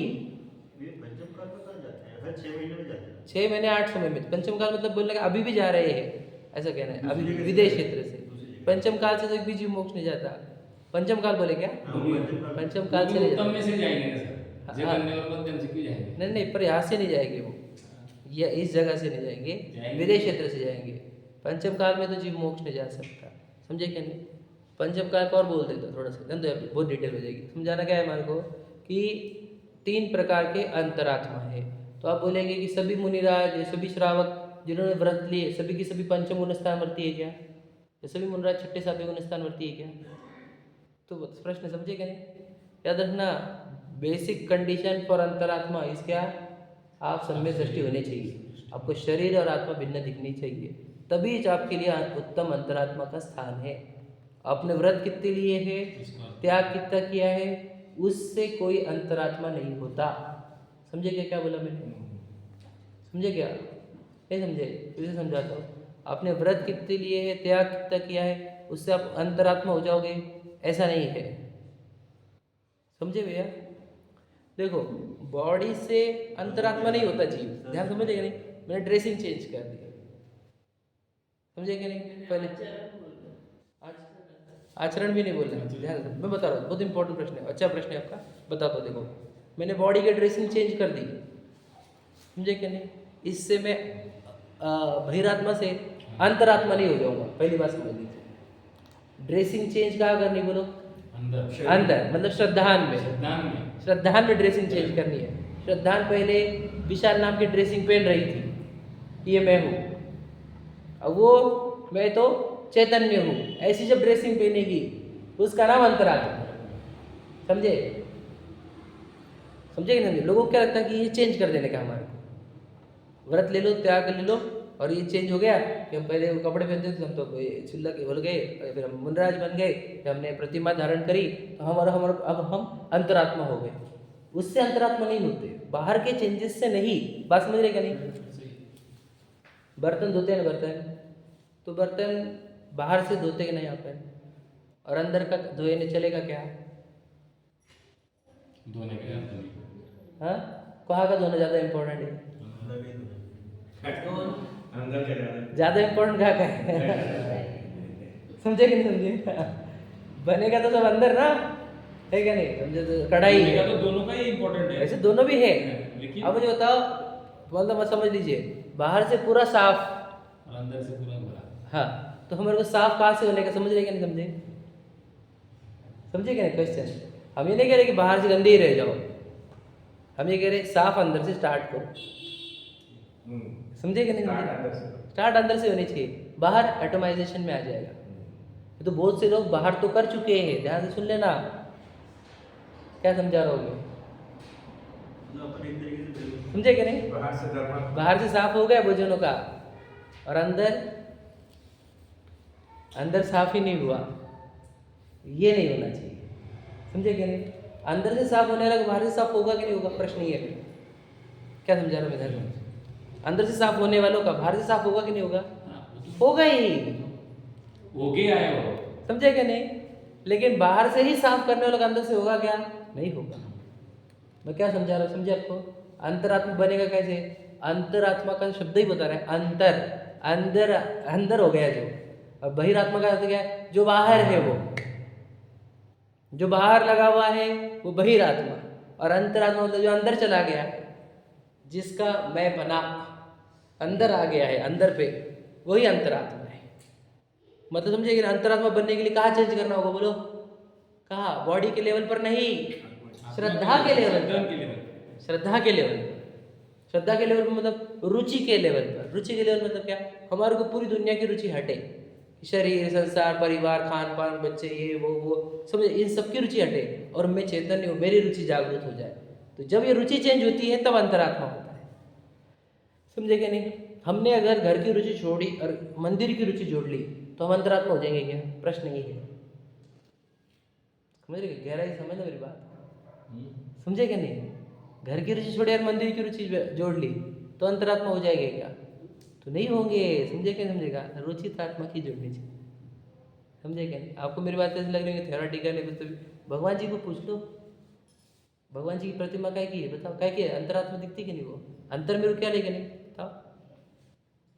ये पंचम काल में कहाँ जाते हैं? हर 6 महीने में जाते हैं। 6 महीने 8 समय में। पंचम काल मतलब बोलने का अभी भी जा रहे हैं, ऐसा कहना है। अभी विदेश क्षेत्र से पंचम काल से तो एक भी जीव मोक्ष नहीं जाता। पंचम काल बोले क्या? पंचम काल से नहीं उत्तम जाता। में से जाएंगे ना सर, जगन्य और मध्यम से क्यों जाएंगे? नहीं नहीं, पर यहाँ से नहीं जाएंगे वो, या इस जगह से नहीं जाएंगे, विदेश क्षेत्र से जाएंगे। पंचम काल में तो जीव मोक्ष नहीं जा सकता, समझे क्या नहीं? पंचम काल को और बोल देता थोड़ा सा, तो बहुत डिटेल हो जाएगी। समझाना क्या है हमारे को कि 3 प्रकार के अंतरात्मा है। तो आप बोलेंगे कि सभी मुनिराज, सभी श्रावक जिन्होंने व्रत लिए, सभी की सभी पंचम गुणस्थान वर्ती है क्या? ये सभी मुनिराज 6ठे 7वें गुणस्थान वर्ती है क्या? तो प्रश्न समझे क्या नहीं? याद रखना, बेसिक कंडीशन फॉर अंतरात्मा इस क्या? आप सम्यक दृष्टि होनी चाहिए, आपको शरीर और आत्मा भिन्न दिखनी चाहिए, तभी आपके लिए उत्तम अंतरात्मा का स्थान है। आपने व्रत कितने लिए है, त्याग कितना किया है, उससे कोई अंतरात्मा नहीं होता। समझे क्या? क्या बोला मैंने? समझे क्या? नहीं समझे? इसे समझाता हूँ। आपने व्रत कितने लिए है, त्याग कितना किया है, उससे आप अंतरात्मा हो जाओगे, ऐसा नहीं है। समझे भैया? देखो, बॉडी से अंतरात्मा नहीं होता जीव, ध्यान समझेगा नहीं? मैंने ड्रेसिंग चेंज कर दी, समझे क्या नहीं? पहले आचरण भी नहीं बोलना, ध्यान रखो, मैं बता रहा हूँ, बहुत इंपॉर्टेंट प्रश्न है, अच्छा प्रश्न है आपका, बताता हूँ। देखो, मैंने बॉडी की ड्रेसिंग चेंज कर दी, समझे क्या नहीं? इससे मैं बहिरात्मा से अंतरात्मा नहीं हो जाऊंगा, पहली बात समझ लीजिए। ड्रेसिंग चेंज कहाँ करनी बोलो? अंदर, मतलब श्रद्धान में। श्रद्धान में ड्रेसिंग चेंज करनी है। श्रद्धान पहले विशाल नाम की ड्रेसिंग पहन रही थी, ये मैं हूँ, अब वो मैं तो चैतन्य हूँ, ऐसी जब ड्रेसिंग पहनेगी उसका नाम अंतरात्मा, समझे? समझे कि नहीं? लोगों को क्या लगता है कि ये चेंज कर देने का हमारे को, व्रत ले लो, त्याग ले लो और ये चेंज हो गया कि हम पहले वो कपड़े पहनते थे, हम तो चिल्ला के बोल गए, फिर हम मुनराज बन गए, फिर हमने प्रतिमा धारण करी तो हमारा अब हम अंतरात्मा हो गए। उससे अंतरात्मा नहीं होते, बाहर के चेंजेस से नहीं। बात समझ रहे क्या नहीं? बर्तन धोते हैं ना, बर्तन तो बर्तन बाहर से धोते कि नहीं अपन, और अंदर का धोने चलेगा क्या? धोने के लिए हाँ, कहाँ का धोना ज़्यादा इम्पोर्टेंट है? अंदर के जाने ज़्यादा इम्पोर्टेंट कहाँ का है? समझे कि नहीं समझे? बनेगा तो सब अंदर ना, है क्या नहीं? समझे? तो कढ़ाई धोने का है, तो दोनों का ही इम्पोर्टेंट है। ऐसे दोनों भी है। लेकिन अब मुझे बताओ, मतलब मत समझ लीजिए, बाहर से पूरा साफ, और अंदर से पूरा भरा। हाँ, तो हमारे को साफ कहाँ से होने का, समझ रहे क्या नहीं समझे? समझे क्या नहीं क्वेश्चन? हम ये नहीं कह रहे कि बाहर से गंदे ही रह जाओ, हम ये कह रहे साफ अंदर से स्टार्ट करो। समझे कि नहीं समझे? स्टार्ट अंदर से होनी चाहिए, बाहर एटोमाइजेशन में आ जाएगा। तो बहुत से लोग बाहर तो कर चुके हैं, ध्यान से सुन लेना क्या समझा रहा हूँ मैं, अपन एक तरीके से बिल्कुल समझे कि नहीं? बाहर से धर्म बाहर से साफ हो गया भोजनों का, और अंदर साफ ही नहीं हुआ, ये नहीं होना चाहिए। समझे कि नहीं? अंदर से साफ होने लगा, बाहर से साफ होगा कि नहीं होगा, प्रश्न ये है। क्या समझा रहा हूँ मैं इधर? अंदर से साफ होने वालों का बाहर से साफ होगा कि नहीं होगा? होगा ही, हो गया है वो। समझे कि नहीं? लेकिन बाहर से ही साफ करने वालों का अंदर से होगा क्या? नहीं होगा। मैं क्या समझा रहा हूँ, समझे आपको? अंतरात्मा बनेगा कैसे? अंतरात्मा का शब्द ही बता रहा है, अंतर, अंदर अंदर हो गया जो, और बहिरात्मा का अर्थ क्या है? जो बाहर है, वो जो बाहर लगा हुआ है वो बहिरात्मा, और अंतरात्मा मतलब जो अंदर चला गया, जिसका मैं बना अंदर आ गया है, अंदर पे, वही अंतरात्मा है। मतलब समझे कि अंतरात्मा बनने के लिए कहाँ चेंज करना होगा बोलो? कहाँ? बॉडी के लेवल पर नहीं, श्रद्धा के लेवल पर। श्रद्धा के लेवल पर, श्रद्धा के लेवल पर मतलब रुचि के लेवल पर। रुचि के लेवल मतलब क्या? हमारे को पूरी दुनिया की रुचि हटे, शरीर, संसार, परिवार, खान पान, बच्चे, ये वो समझे, इन सबकी रुचि हटे, और मैं चैतन्य हूँ, मेरी रुचि जागृत हो जाए। तो जब ये रुचि चेंज होती है तब अंतरात्मा होता है। समझे क्या नहीं? हमने अगर घर की रुचि छोड़ी और मंदिर की रुचि जोड़ ली तो हम अंतरात्मा हो जाएंगे क्या? प्रश्न ये है। समझ रहे? गहराई समझ लो मेरी बात, समझे क्या नहीं? घर की रुचि छोड़ी और मंदिर की रुचि जोड़ ली तो अंतरात्मा हो जाएंगे क्या? तो नहीं होंगे। समझे क्या? समझेगा? रुचि तो आत्मा की जोड़नी चाहिए। समझे क्या नहीं? आपको मेरी बात ऐसे लग रही है थ्योरेटिकल है, तो भगवान जी को पूछ लो, भगवान जी की प्रतिमा क्या की है? बताओ क्या की है? अंतरात्मा दिखती कि नहीं? वो अंतर में रुक क्या लेके नहीं? बताओ।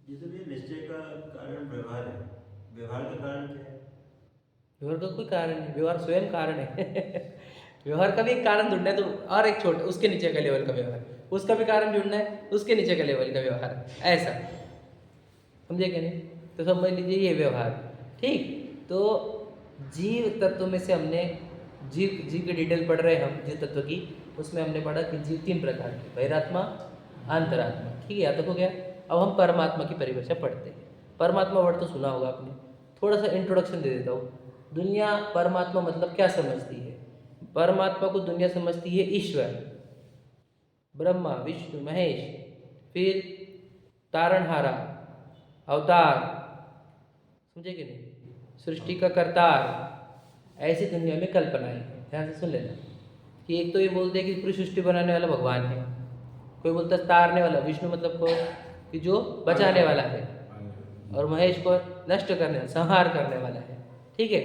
जैसे भी निश्चय का कारण व्यवहार है, व्यवहार का कारण क्या है? व्यवहार का कोई कारण नहीं, व्यवहार स्वयं कारण है। व्यवहार का भी एक कारण ढूंढना है तो और एक छोटा उसके नीचे का लेवल का व्यवहार, उसका भी कारण ढूंढना है, उसके नीचे का लेवल का व्यवहार, ऐसा। समझे क्या नहीं? तो समझ लीजिए ये व्यवहार, ठीक। तो जीव तत्व में से हमने जीव की डिटेल पढ़ रहे हैं हम, जीव तत्व की, उसमें हमने पढ़ा कि जीव 3 प्रकार के, बहिरात्मा, अंतरात्मा, ठीक है, याद तक हो गया। अब हम परमात्मा की परिभाषा पढ़ते हैं। परमात्मा वर्ड तो सुना होगा आपने, थोड़ा सा इंट्रोडक्शन दे देता हूँ। दुनिया परमात्मा मतलब क्या समझती है? परमात्मा को दुनिया समझती है ईश्वर, ब्रह्मा, विष्णु, महेश, फिर तारणहारा, अवतार, समझे कि नहीं, सृष्टि का करतार, ऐसी दुनिया में कल्पनाएं हैं। ध्यान से सुन लेना कि एक तो ये बोलते हैं कि पूरी सृष्टि बनाने वाला भगवान है, कोई बोलता है तारने वाला, विष्णु मतलब को कि जो बचाने वाला है, और महेश को नष्ट करने, संहार करने वाला है, ठीक है।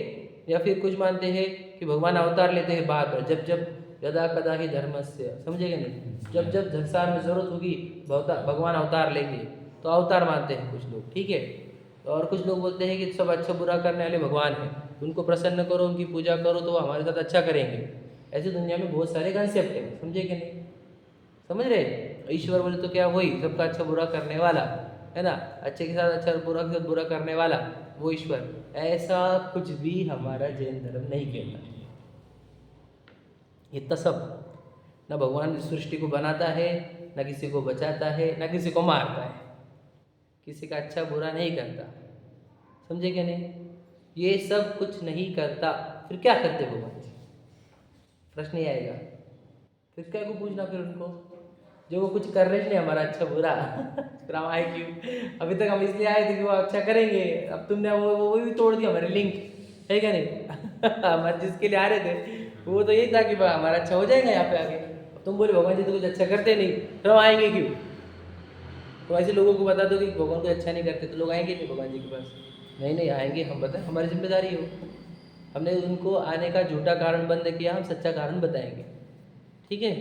या फिर कुछ मानते हैं कि भगवान अवतार लेते हैं बार बार, जब जब यदा कदा ही धर्मस्य, समझेगा नहीं, जब जब संसार में जरूरत होगी भगवान अवतार लेंगे, तो अवतार मानते हैं कुछ लोग, ठीक है। और कुछ लोग बोलते हैं कि सब अच्छा बुरा करने वाले भगवान हैं, उनको प्रसन्न करो, उनकी पूजा करो तो वो हमारे साथ अच्छा करेंगे। ऐसी दुनिया में बहुत सारे कंसेप्ट हैं, समझे कि नहीं? समझ रहे? ईश्वर बोले तो क्या, वही सबका अच्छा बुरा करने वाला है ना, अच्छे के साथ अच्छा, बुरा के साथ बुरा करने वाला, वो ईश्वर। ऐसा कुछ भी हमारा जैन धर्म नहीं कहता। इतना सब, न भगवान इस सृष्टि को बनाता है, न किसी को बचाता है, न किसी को मारता है, किसी का अच्छा बुरा नहीं करता, समझे क्या नहीं? ये सब कुछ नहीं करता, फिर क्या करते भगवान जी? प्रश्न ये आएगा, तो क्या को पूछना फिर उनको, जो वो कुछ कर रहे नहीं हमारा अच्छा बुरा फिर हम आए क्यों? अभी तक हम इसलिए आए थे कि वो अच्छा करेंगे, अब तुमने वो भी तोड़ दिया हमारे लिंक, है क्या नहीं? हम जिसके लिए आ रहे थे वो तो यही था कि हमारा अच्छा हो जाएगा यहाँ पे आके। अब तुम बोले भगवान जी तो कुछ अच्छा करते नहीं, तो हम आएंगे क्यों? तो ऐसे लोगों को बता दो कि भगवान कुछ अच्छा नहीं करते तो लोग आएंगे नहीं भगवान जी के पास। नहीं आएंगे, हम बताएं, हमारी जिम्मेदारी हो। हमने उनको आने का झूठा कारण बंद किया, हम सच्चा कारण बताएंगे, ठीक है?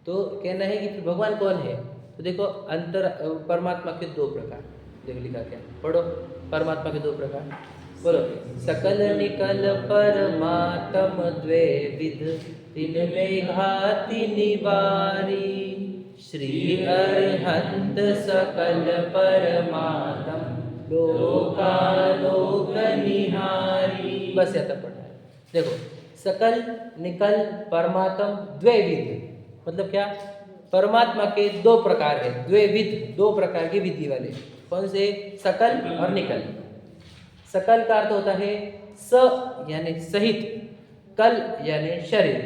तो कहना है कि फिर भगवान कौन है? तो देखो अंतर परमात्मा के दो प्रकार, देखो लिखा क्या, पढ़ो परमात्मा के दो प्रकार, बोलो। सकल निकल परमात्म द्वे विध, तीन में घाति निवारी, श्री अरहंत सकल परमात्म लोकालोक निहारी। बस यहाँ तक पढ़ना है। देखो सकल निकल परमात्म द्वेविध मतलब क्या? परमात्मा के दो प्रकार है, द्वेविध दो प्रकार की विधि वाले। कौन से? सकल और निकल। सकल का अर्थ होता है स यानी सहित, कल यानी शरीर,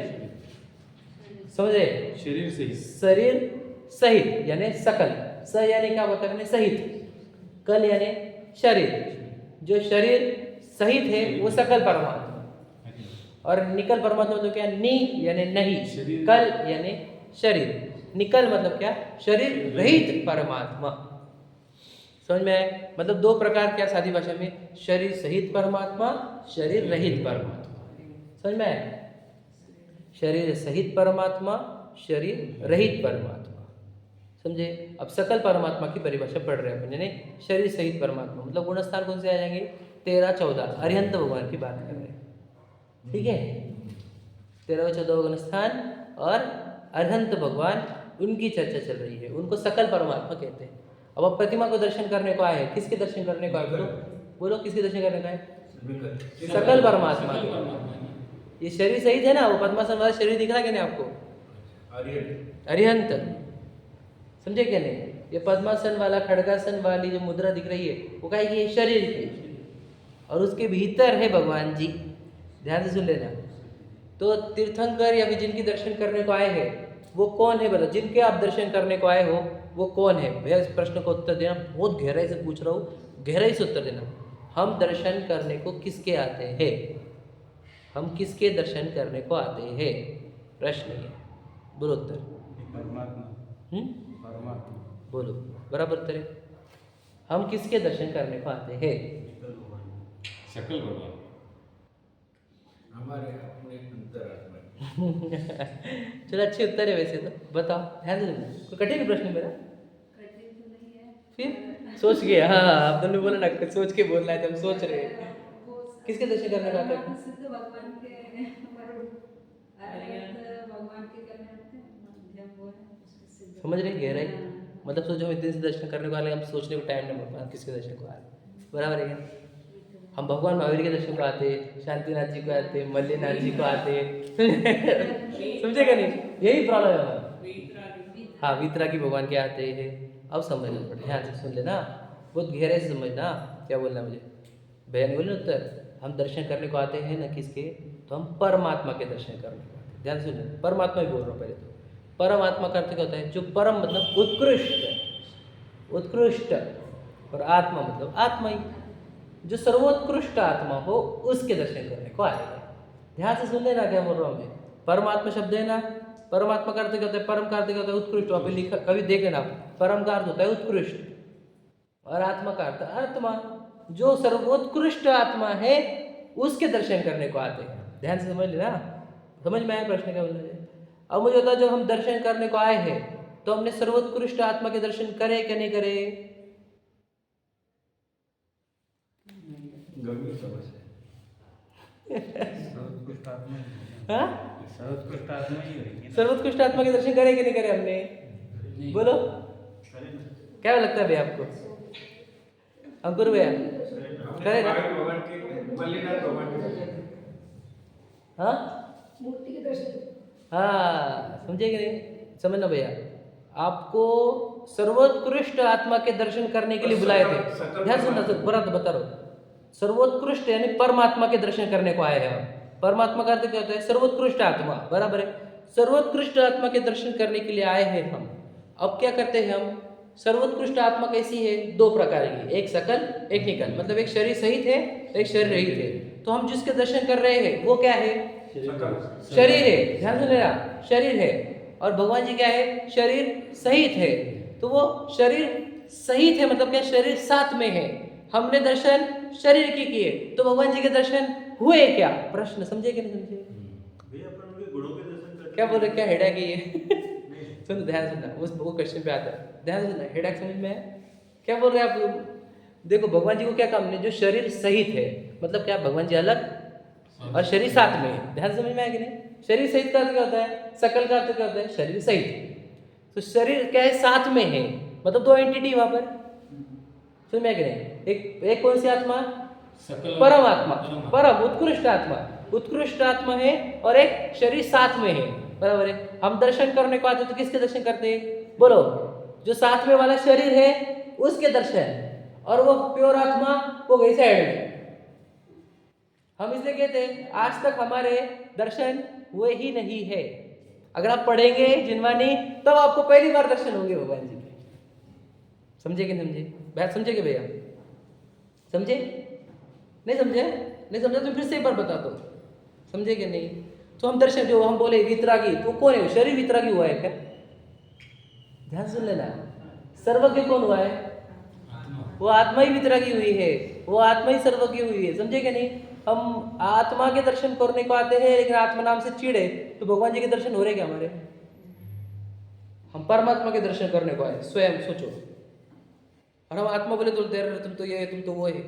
समझे? शरीर से ही शरीर सहित यानी सकल, स यानी क्या होता है? सहित, कल यानी शरीर, जो शरीर सहित है वो सकल परमात्मा, और निकल परमात्मा मतलब क्या? नी यानी नहीं, कल यानी शरीर, निकल मतलब क्या? शरीर रहित परमात्मा। समझ में आए? मतलब दो प्रकार क्या सादी भाषा में? शरीर सहित परमात्मा, शरीर रहित परमात्मा। समझ में आए? शरीर सहित परमात्मा, शरीर रहित परमात्मा, समझे? अब सकल परमात्मा की परिभाषा पढ़ रहे हैं अपन, यानी शरीर सहित परमात्मा मतलब गुणस्थान कौन से आ जाएंगे? 13-14 अरिहंत भगवान की बात कर रहे हैं, ठीक है? 13-14 गुणस्थान और अरिहंत भगवान, उनकी चर्चा चल रही है, उनको सकल परमात्मा कहते हैं। अब आप प्रतिमा को दर्शन करने को आए हैं, किसके दर्शन करने को आए? बोलो किसके दर्शन करने को आए? सकल परमात्मा के। ये शरीर सहित है ना, वो पद्मासन वाला शरीर दिख रहा है क्या नहीं आपको? अरिहंत, समझे क्या नहीं? ये पद्मासन वाला खड़गासन वाली जो मुद्रा दिख रही है वो क्या है? ये शरीर की, और उसके भीतर है भगवान जी। ध्यान से सुन लेना। तो तीर्थंकर या फिर जिनकी दर्शन करने को आए हैं वो कौन है? बताओ, जिनके आप दर्शन करने को आए हो वो कौन है? भैया इस प्रश्न को उत्तर देना, बहुत गहराई से पूछ रहा हूँ, गहराई से उत्तर देना। हम दर्शन करने को किसके आते हैं? हम किसके दर्शन करने को आते हैं? प्रश्न ये, बोलो उत्तर। परमात्मा। बोलो बराबर उत्तर है। हम किसके दर्शन करने को आते हैं? सकल भगवान। हमारे अपने अंतरात्मा। चलो अच्छे उत्तर है वैसे तो। बताओ, ध्यान से सुनना। कोई कठिन प्रश्न मेरा? कठिन तो नहीं है। फिर सोच के, हाँ आप तुमने बोला ना सोच के बोलना है, तो हम सोच रहे हैं वो किसके दर्शन करने को आते हैं? सिद्ध भगवान के भगवान के करने आते हैं, मध्यम वो है उसके सिद्ध। समझ रहे गहराई? मतलब सोचो हम इतने से दर्शन करने को आ रहे हैं, हम सोचने को टाइम नहीं मिल पा किसके दर्शन को आ रहे हैं, बराबर है क्या? हम भगवान महावीर के दर्शन को आते, शांतिनाथ जी को आते, मल्लीनाथ जी को आते समझेगा नहीं? यही प्रॉब्लम है हमारा। हाँ, वीतरागी भगवान के आते हैं। अब समझना पड़े, ध्यान से सुन लेना, बहुत गहराई से समझना क्या बोलना मुझे। भैया ने बोले उत्तर, हम दर्शन करने को आते हैं ना किसके? तो हम परमात्मा के दर्शन करने को आते हैं। ध्यान से सुनना, परमात्मा ही बोल रहा हूँ पहले तो। परमात्मा का अर्थ क्या होता है? जो परम मतलब उत्कृष्ट, उत्कृष्ट, और आत्मा मतलब आत्मा ही, जो सर्वोत्कृष्ट आत्मा हो उसके दर्शन करने को आएगा। ध्यान से सुन लेना क्या बोल रहा हूँ मैं। परमात्मा शब्द है ना, परमात्मा का अर्थ क्या होता है? परम का अर्थ क्या होता है? उत्कृष्ट। वहाँ पे लिखा, कभी देख लेना, परम का अर्थ होता है उत्कृष्ट, और आत्मा का अर्थ आत्मा। जो सर्वोत्कृष्ट आत्मा है उसके दर्शन करने को आते हैं। ध्यान से समझ लेना। समझ में आया प्रश्न क्या बोलना है? अब मुझे बता, जब हम दर्शन करने को आए हैं तो हमने सर्वोत्कृष्ट आत्मा के दर्शन करे क्या नहीं करे? गंभीर समस्या सर्वोत्कृष्ट आत्मा। हाँ, सर्वोत्कृष्ट आत्मा ही होगी। सर्वोत्कृष्ट आत्मा के दर्शन करे कि नहीं करे हमने? बोलो क्या लगता है भैया आपको? अंकुर भैया करे ना? भगवान के, मल्लीनाथ भगवान के। हाँ मूर्ति के दर्शन। हाँ, समझे कि नहीं? समझना भैया, आपको सर्वोत्कृष्ट आत्मा के दर्शन करने के लिए बुलाए थे। ध्यान सुनना, बता रहा हूँ। सर्वोत्कृष्ट यानी परमात्मा के दर्शन करने को आए हैं हम। परमात्मा का अर्थ क्या होता है? सर्वोत्कृष्ट आत्मा, बराबर है। सर्वोत्कृष्ट आत्मा के दर्शन करने के लिए आए हैं हम। अब क्या करते हैं हम? सर्वोत्कृष्ट आत्मा कैसी है? दो प्रकार की, एक सकल एक निकल, मतलब एक शरीर सहित है एक शरीर रहित है। तो हम जिसके दर्शन कर रहे हैं वो क्या है? शरीर है। ध्यान से लेना, शरीर है। और भगवान जी क्या है? शरीर सहित है। तो वो शरीर सहित है मतलब क्या? शरीर साथ में है। हमने दर्शन शरीर की किए, तो भगवान जी के दर्शन हुए क्या? प्रश्न समझे कि नहीं समझे? भैया अपन उनके गुणों के दर्शन करते क्या बोल रहे? क्या हेडा की ये? नहीं। सुनो, ध्यान सुनना, वो क्वेश्चन पे आता है। ध्यान सुनना, हेडा समझ में है? क्या बोल रहे हैं आप लोग? देखो, भगवान जी को क्या काम नहीं, जो शरीर सहित है मतलब क्या? भगवान जी अलग और शरीर साथ में है। ध्यान समझ में आया कि नहीं? शरीर सहित का अर्थ क्या होता है? सकल का अर्थ क्या होता है? शरीर सहित। तो शरीर क्या है? साथ में है, मतलब दो एंटिटी वहां पर। समझ में आया कि नहीं? एक कौन सी आत्मा? सकल परम आत्मा, परम उत्कृष्ट आत्मा, उत्कृष्ट आत्मा है। और एक शरीर साथ में है, बराबर है। हम दर्शन करने को आते तो किसके दर्शन करते हैं? बोलो, जो साथ में वाला शरीर है उसके दर्शन, और वो प्योर आत्मा वो गई साइड में। हम इसलिए कहते हैं आज तक हमारे दर्शन हुए ही नहीं है। अगर आप पढ़ेंगे जिनवानी तब आपको पहली बार दर्शन होंगे भगवान जी के। समझे कि नहीं समझे? बात समझे कि भैया? समझे? नहीं समझे? नहीं समझा तो फिर से एक बार बता दो, समझे कि नहीं? तो हम दर्शन, जो हम बोले वितरागी, तो कौन है? शरीर वितरागी हुआ है क्या? ध्यान सुन लेना, सर्वज्ञ कौन हुआ है? वो आत्मा ही वितरागी हुई है, वो आत्मा ही सर्वज्ञ हुई है। समझे कि नहीं? हम आत्मा के दर्शन करने को आते हैं, लेकिन आत्मा नाम से चिड़े, तो भगवान जी के दर्शन हो रहे क्या हमारे? हम परमात्मा के दर्शन करने को आए, स्वयं सोचो। और हम आत्मा बोले तो तुम तो ये, तुम तो वो है।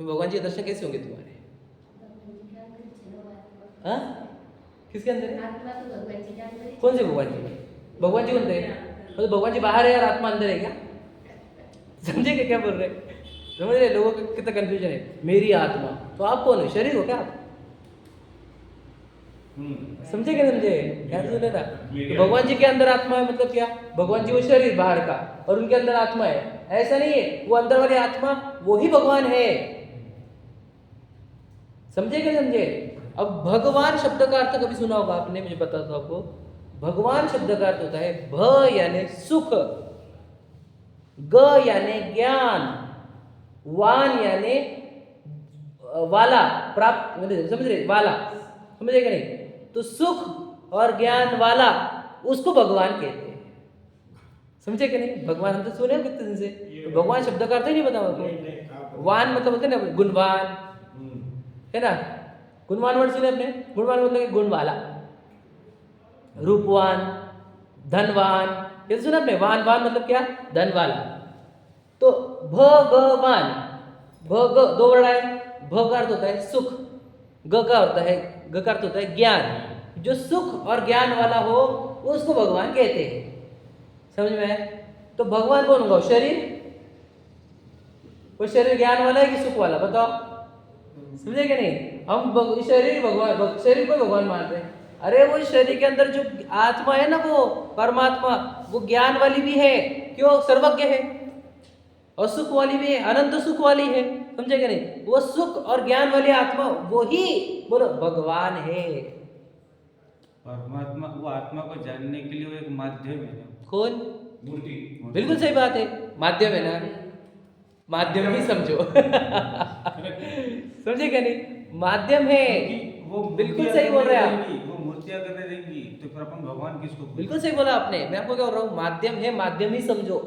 तो भगवान जी के दर्शन कैसे होंगे तुम्हारे? हाँ? किसके अंदर है? कौन से भगवान जी? भगवान जी कौन है? तो भगवान जी बाहर है और आत्मा अंदर है क्या? समझे क्या बोल रहे? समझ रहे? लोगों को कितना कंफ्यूजन है। मेरी आत्मा, तो आप कौन हो? शरीर हो क्या आप? समझे क्या? समझे? ध्यान से लेना। तो भगवान जी के अंदर आत्मा है मतलब क्या? भगवान जी वो शरीर बाहर का, और उनके अंदर आत्मा है, ऐसा नहीं है। वो अंदर वाली आत्मा वो ही भगवान है। समझे क्या? समझे? अब भगवान शब्द का अर्थ कभी सुना होगा आपने? मुझे बता दो आपको। भगवान शब्द का अर्थ होता है भ यानी सुख, ग यानी ज्ञान, वान यानी वाला, प्राप्त, समझ रहे? वाला, समझे क्या नहीं? तो सुख और ज्ञान वाला उसको भगवान कहते हैं। समझे क्या नहीं? भगवान हम तो सुने हैं कितने दिन से, तो भगवान शब्द का अर्थ ही नहीं पता आपको। वान मतलब होते ना गुणवान, है ना? गुणवान वर्ड सुने आपने? गुणवान मतलब गुण वाला, रूपवान, धनवान, ये सुना आपने? वान, वान मतलब क्या? धन वाला। तो भगवान, भ दो वर्ड आए। भ का अर्थ होता है सुख, ग का होता है, ग का अर्थ होता है ज्ञान। जो सुख और ज्ञान वाला हो उसको भगवान कहते हैं। समझ में आया? तो भगवान कौन होगा? शरीर, वो शरीर ज्ञान वाला है कि सुख वाला? बताओ, समझे क्या नहीं? हम शरीर भगवान, शरीर को भगवान मानते हैं। अरे वो शरीर के अंदर जो आत्मा है ना, वो परमात्मा, वो ज्ञान वाली भी है। क्यों? सर्वज्ञ है। और सुख वाली भी है, अनंत सुख वाली है। समझे क्या नहीं? वो सुख और ज्ञान वाली आत्मा वो ही बोलो भगवान है। परमात्मा वो आत्मा को जानने के लिए वो एक माध्यम है ना। कौन? मूर्ति। बिल्कुल सही बात है, माध्यम है ना, माध्यम ही समझो। समझे क्या नहीं? माध्यम है, वो बिल्कुल सही बोल रहे हैं आप। वो मूर्तियां करने देंगी तो फिर अपन भगवान किसको बोलेंगे? बिल्कुल सही बोला आपने। मैं आपको क्या बोल रहा हूँ? माध्यम है, माध्यम ही समझो।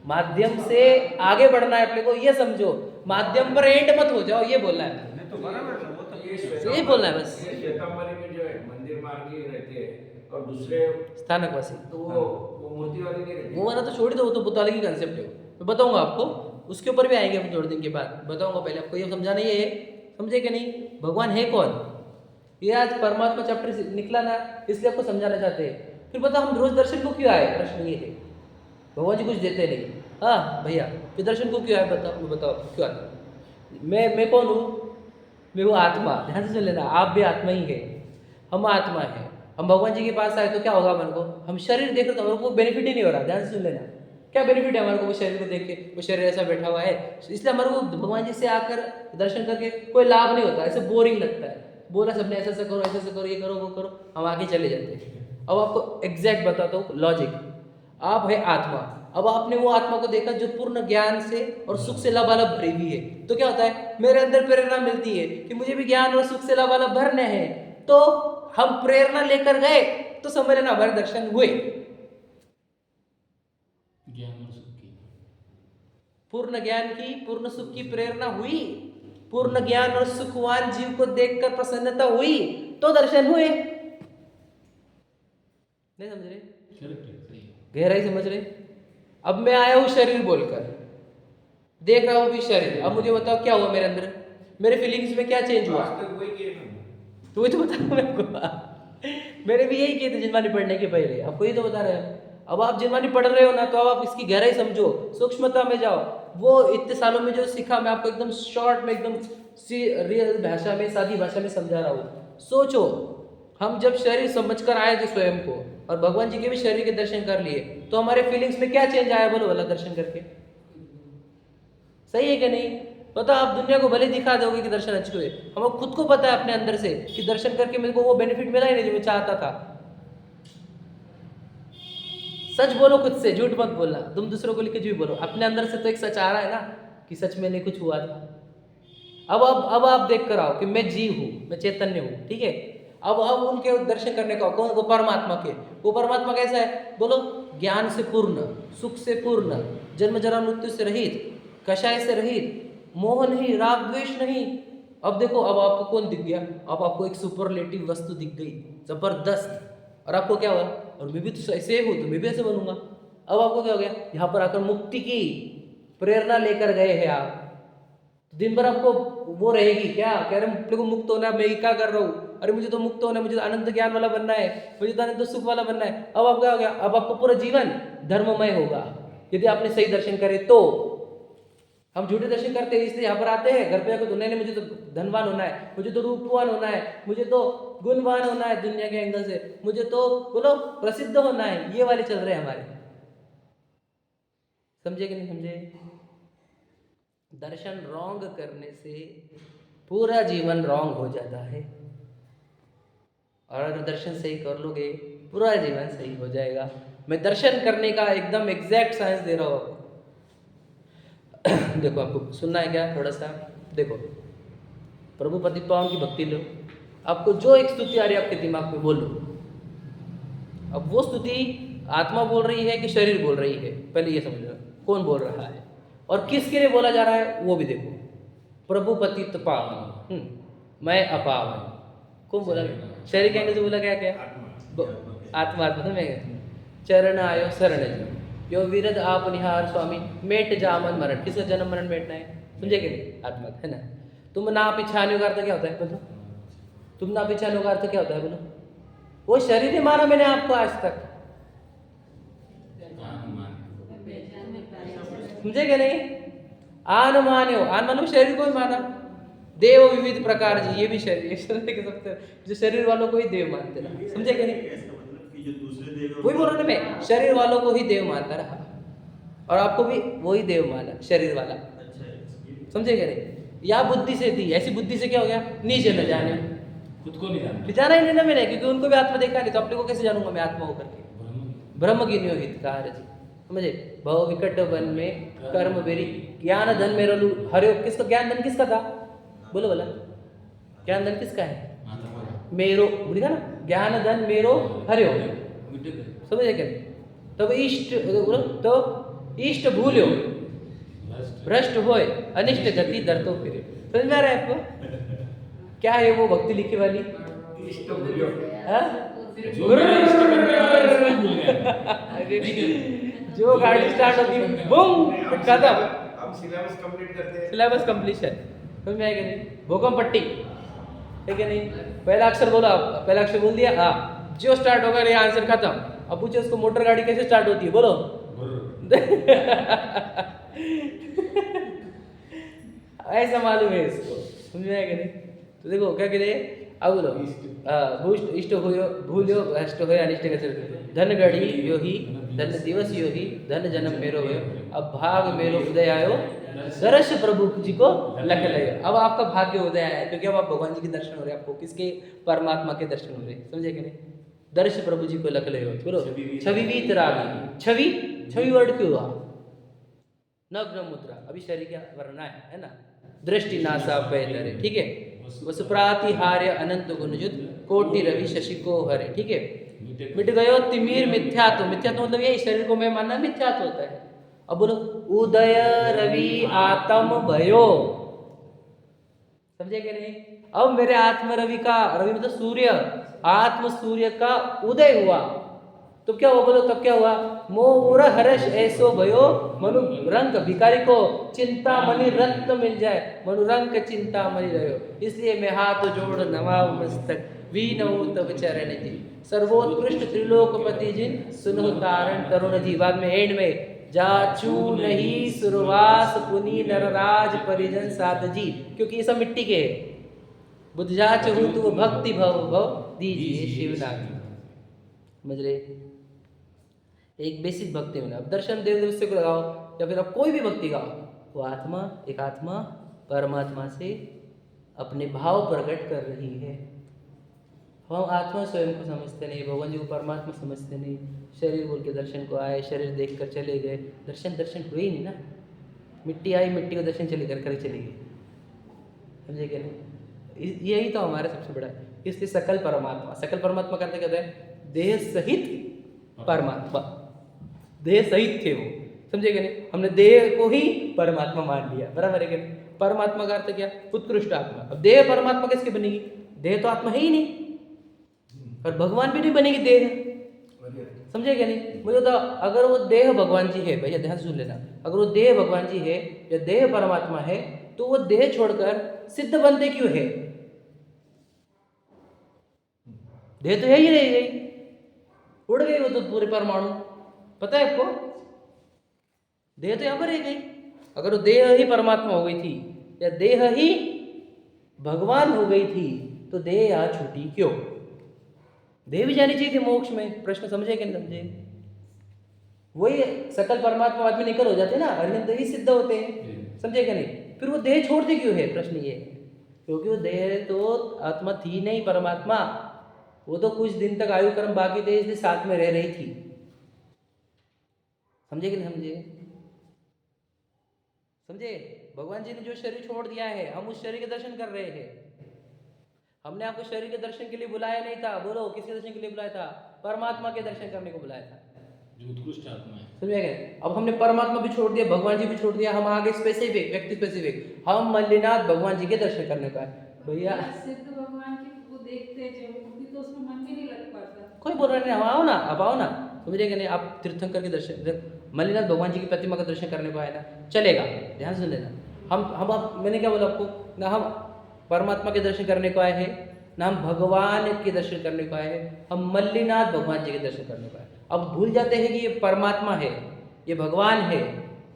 माध्यम से आगे बढ़ना है अपने को, ये समझो। माध्यम पर एंड मत हो जाओ, ये बोलना है। नहीं तो बराबर है, वो तो यही बोलना है बस। ये श्वेतांबरी में जो है मंदिर मार्गी रहते हैं और दूसरे स्थानकवासी, तो वो मूर्ति वाले नहीं रहते। वो वाला तो छोड़ दो, वो तो अलग ही कंसेप्ट है। मैं बताऊंगा आपको, उसके ऊपर भी आएंगे थोड़े दिन के बाद, बताऊंगा। पहले आपको ये समझाना ही है, समझे कि नहीं? भगवान है कौन? ये आज परमात्मा चैप्टर निकला ना, इसलिए आपको समझाना चाहते हैं। फिर बताओ हम रोज दर्शन को क्यों आए? प्रश्न ये है, भगवान जी कुछ देते नहीं। हाँ भैया, फिर दर्शन को क्यों आए? बताओ, बताओ क्यों आते? मैं कौन हूँ? मैं वो आत्मा। ध्यान से सुन लेना, आप भी आत्मा ही है, हम आत्मा है। हम भगवान जी के पास आए तो क्या होगा हमारे को? हम शरीर देख रहे तो हमारे को बेनिफिट ही नहीं हो रहा। ध्यान से सुन लेना, क्या बेनिफिट है हमारे को वो शरीर को देख के? वो शरीर ऐसा बैठा हुआ है, इसलिए हमारे को भगवान जी से आकर दर्शन करके कोई लाभ नहीं होता, ऐसे बोरिंग लगता है। बोला सबने ऐसा ऐसा करो, ऐसा ऐसा करो, ये करो, वो करो, हम आगे चले जाते हैं। अब आपको एग्जैक्ट बताता हूँ लॉजिक। आप है आत्मा, अब आपने वो आत्मा को देखा जो पूर्ण ज्ञान से और सुख से लबालब भरी हुई है, तो क्या होता है, मेरे अंदर प्रेरणा मिलती है कि मुझे भी ज्ञान और सुख से लबालब भरने हैं। तो हम प्रेरणा लेकर गए तो समझ लेना हमारे दर्शन हुए। ज्ञान और सुख की पूर्ण ज्ञान की, पूर्ण सुख की प्रेरणा हुई, पूर्ण ज्ञान और सुखवान जीव को देखकर प्रसन्नता हुई, तो दर्शन हुए। नहीं समझ रहे? करेक्ट है, सही है। गहराई समझ रहे? अब मैं आया हूं शरीर बोलकर, देख रहा हूं भी शरीर। अब मुझे बताओ क्या हुआ मेरे अंदर, मेरे फीलिंग्स में क्या चेंज हुआ? वही किए ना। तो वही तो बता रहा हूं मैं आपको। मेरे भी यही किए थे जिनवानी पढ़ने के पहले, आपको ये तो बता रहे हैं। अब आप जिनवानी पढ़ रहे हो ना, तो अब आप इसकी गहराई समझो, सूक्ष्मता में जाओ। वो इतने सालों में जो सीखा मैं आपको एकदम शॉर्ट में, एकदम रियल भाषा में, सादी भाषा में समझा रहा हूँ। सोचो, हम जब शरीर समझकर आए थे स्वयं को, और भगवान जी के भी शरीर के दर्शन कर लिए, तो हमारे फीलिंग्स में क्या चेंज आया बोलो भला दर्शन करके? सही है कि नहीं? पता आप दुनिया को भले दिखा दोगे कि दर्शन अच्छे हुए, हमें खुद को पता है अपने अंदर से कि दर्शन करके मेरे को वो बेनिफिट मिला ही नहीं जो मैं चाहता था। सच बोलो खुद से, झूठ मत बोलना। तुम दूसरों को लेकर झूठ बोलो, अपने अंदर से तो एक सच आ रहा है ना कि सच में नहीं कुछ हुआ था। अब आप देख कर आओ कि मैं जीव हूँ, मैं चैतन्य हूँ, ठीक है। अब उनके दर्शन करने का कौन? वो परमात्मा के। वो परमात्मा कैसा है बोलो? ज्ञान से पूर्ण, सुख से पूर्ण, जन्म जरा मृत्यु से रहित, कषाय से रहित, मोह नहीं, राग द्वेष नहीं। अब देखो, अब आपको कौन दिख गया? अब आपको एक सुपरलेटिव वस्तु दिख गई, जबरदस्त। और आपको क्या हुआ? और मैं भी तो ऐसे हूँ, तो मैं भी ऐसे बनूंगा। अब आपको क्या हो गया? यहाँ पर आकर मुक्ति की प्रेरणा लेकर गए हैं आप। दिन भर आपको वो रहेगी क्या, कह रहे मेरे को मुक्त होना है, मैं क्या कर रहा हूँ, अरे मुझे तो मुक्त होना है, मुझे तो अनंत ज्ञान वाला बनना है, मुझे तो अनंत सुख वाला बनना है। अब आप क्या हो गया? अब आपको पूरा जीवन धर्ममय होगा यदि आपने सही दर्शन करे तो। हम झूठे दर्शन करते हैं, इसलिए यहाँ पर आते हैं, घर पे जाकर तो नहीं, मुझे तो धनवान होना है, मुझे तो रूपवान होना है, मुझे तो गुणवान होना है दुनिया के एंगल से, मुझे तो बोलो प्रसिद्ध होना है। ये वाले चल रहे हैं हमारे। समझे कि नहीं समझे? दर्शन रॉन्ग करने से पूरा जीवन रॉन्ग हो जाता है, और अगर दर्शन सही कर लोगे पूरा जीवन सही हो जाएगा। मैं दर्शन करने का एकदम एग्जैक्ट साइंस दे रहा हूँ आपको। देखो, आपको सुनना है क्या थोड़ा सा? देखो, प्रभु पति पावन की भक्ति लो, आपको जो एक स्तुति आ रही है आपके दिमाग में बोलो। अब वो स्तुति आत्मा बोल रही है कि शरीर बोल रही है, पहले ये समझ लो कौन बोल रहा है और किसके लिए बोला जा रहा है वो भी देखो। प्रभु पतित पावन, मैं अपावन, कौन बोला? शरीर के एंगल से बोला क्या क्या? आत्मा तो मैं चरण आयो शरण जी, यो विरद आप निहार स्वामी, मेट जामन मरण। किसका जन्म मरण मेटना है? समझे कि नहीं? आत्मा है ना। तुम ना पिछाने का अर्थ क्या होता है बोलो? तुम ना पिछाने का अर्थ क्या होता है बोलो? वो शरीर ही माना मैंने आपको आज तक, समझे कि नहीं? आन मान्यो, आन मानो शरीर को ही माना। देव विविध प्रकार जी, ये भी शरीर, सबसे जो शरीर वालों को ही देव मानते रहा, समझे कि नहीं? वही बोल रहा ना मैं, शरीर वालों को ही देव मानता रहा, और आपको भी वही देव माना शरीर वाला, समझे कि नहीं? या बुद्धि से थी, ऐसी बुद्धि से क्या हो गया? नीचे न जाने, खुद को नहीं जानते, जाना ही नहीं ना मैंने, क्योंकि उनको भी आत्मा देखा नहीं, तो अपने को कैसे जानूंगा मैं आत्मा होकर के? ब्रह्म की नियोहितकार जी, समझे? भव विकट वन में कर्म बेरी, ज्ञान धन मेरा लू हरे। किसका ज्ञान धन? किसका था बोलो बोला? ज्ञान धन किसका है? मेरो, बोलिएगा ना, ज्ञान धन मेरो हरियो, समझे क्या? तब इष्ट, तो इष्ट भूल्यो, भ्रष्ट होय, अनिष्ट गति दरतो फिरे। समझ में आ रहा है आपको? क्या है वो भक्ति लिखी वाली? इष्ट भूल्यो, जो गाड़ी स्टार्ट होती है बूम खत्म, हम सिलेबस कंप्लीट करते हैं। सिलेबस कंप्लीशन, समझ में आएगा नहीं? भूकंप पट्टी, ठीक है नहीं? पहला अक्षर बोला, पहला अक्षर बोल दिया, हाँ, जो स्टार्ट होगा ये आंसर खत्म। अब पूछे उसको मोटर गाड़ी कैसे स्टार्ट होती है बोलो? ऐसा मालूम है इसको, समझ में आएगा नहीं? तो देखो क्या कह रहे, अब बोलो, भूष्ट इष्ट होयो, भूल्यो भ्रष्ट होय, अनिष्ट गति, धन गढ़ी यो ही, धन दिवस यो ही, धन जन्म मेरो भयो, अब भाग मेरो उदय आयो, दर्श प्रभु जी को लख लय। अब आपका भाग्य उदय है, क्योंकि अब आप भगवान जी के दर्शन हो रहे हैं, आपको किसके, परमात्मा के दर्शन हो रहे हैं, समझे कि नहीं। दर्श प्रभु जी को लख लय। बोलो छवि वीतरागी। छवि, छवि वर्ड क्यों हुआ, नग्न मुद्रा, अभी शरीर क्या वरना है ना, दृष्टि नासा पैतरे, ठीक है। वसुप्रातिहार्य अनंत गुणजुत कोटि रवि शशि को हरे, ठीक है। मिट गयो तिमिर मिथ्यात्व, मिथ्यात्व मतलब यही शरीर को मैं मानना मिथ्यात्व होता है। अब बोलो उदय रवि आत्म भयो, समझे कि नहीं। अब मेरे आत्म रवि का, रवि मतलब सूर्य, आत्म सूर्य का उदय हुआ तो क्या हुआ, बोलो तब क्या हुआ, मोर हर्ष ऐसो भयो मनु रंग, भिखारी को चिंता मणि रत्न मिल जाए, मनु रंग चिंता मणि रहो। इसलिए मैं हाथ जोड़ नमाव मस्तक वीनौ तब चरण जी, सर्वोत्कृष्ट त्रिलोकपति जिन सुनो तारण तरुण जी। बाद में एंड में जाचू नहीं सुरवास पुनि नरराज परिजन साध जी, क्योंकि ये सब मिट्टी के है। बुद्ध जाच हो तो भक्ति भव भव दीजिए शिवनाथ, समझ रहे। एक बेसिक भक्ति में अब दर्शन देव देव से को लगाओ, या फिर अब कोई भी भक्ति गाओ, वो आत्मा, एक आत्मा परमात्मा से अपने भाव प्रकट कर रही है। हम आत्मा स्वयं को समझते नहीं, भगवान जी को परमात्मा समझते नहीं। शरीर बोल के दर्शन को आए, शरीर देख कर चले गए, दर्शन दर्शन हुए ही नहीं ना। मिट्टी आई, मिट्टी को दर्शन चले कर चले गए, समझे क्या नहीं। यही तो हमारा सबसे बड़ा है। इसलिए सकल परमात्मा, सकल परमात्मा करते कहते हैं देह सहित परमात्मा, देह सहित थे वो, समझे क्या नहीं। हमने देह को ही परमात्मा मान लिया, बराबर है क्या नहीं। परमात्मा का अर्थ क्या, उत्कृष्ट आत्मा। अब देह परमात्मा कैसे बनेगी, देह तो आत्मा है ही नहीं, और भगवान भी नहीं बनेगी देह, समझे क्या नहीं। मुझे तो अगर वो देह भगवान जी है, भैया ध्यान सुन लेना, अगर वो देह भगवान जी है या देह परमात्मा है, तो वो देह छोड़कर सिद्ध बनते क्यों है। देह तो है ही रह गई, उड़ गई वो तो पूरे परमाणु, पता है आपको, देह तो यहां पर रह गई। अगर वो देह ही परमात्मा हो गई थी या देह ही भगवान हो गई थी, तो देह यहां छूटी क्यों। देह भी जानी चाहिए थी मोक्ष में, प्रश्न समझे कि नहीं समझे। वही सकल परमात्मा आदमी निकल हो जाते ना, अरिहंत ही सिद्ध होते हैं, समझे क्या नहीं। फिर वो देह छोड़ते क्यों है, प्रश्न ये, क्योंकि वो देह तो आत्मा थी नहीं परमात्मा, वो तो कुछ दिन तक आयु कर्म बाकी थे, इसलिए साथ में रह रही थी, समझे कि नहीं समझे। समझे, भगवान जी ने जो शरीर छोड़ दिया है, हम उस शरीर के दर्शन कर रहे हैं। हमने आपको शरीर के दर्शन के लिए बुलाया नहीं था, बोलो किसके दर्शन के लिए बुलाया था, परमात्मा के दर्शन करने को बुलाया था, जो उत्कृष्ट आत्मा है, समझे गए। अब हमने परमात्मा भी छोड़ दिया, भगवान जी भी छोड़ दिया, हम आगे स्पेसिफिक, व्यक्ति स्पेसिफिक, हम मल्लीनाथ भगवान जी के दर्शन करने का है। भैया सिद्ध भगवान की वो देखते थे, तो उसमें मन भी नहीं लग पाता। कोई बोल रहा नहीं, हम आओ ना, अब आओ ना, समझे कि नहीं। आप तीर्थंकर के दर्शन, मल्लीनाथ भगवान जी की प्रतिमा का दर्शन करने को आए ना, चलेगा, ध्यान सुन लेना। हम मैंने क्या बोला आपको, ना हम परमात्मा के दर्शन करने को आए हैं, ना हम भगवान के दर्शन करने को आए हैं, हम मल्लीनाथ भगवान जी के दर्शन करने को आए। अब भूल जाते हैं कि ये परमात्मा है, ये भगवान है,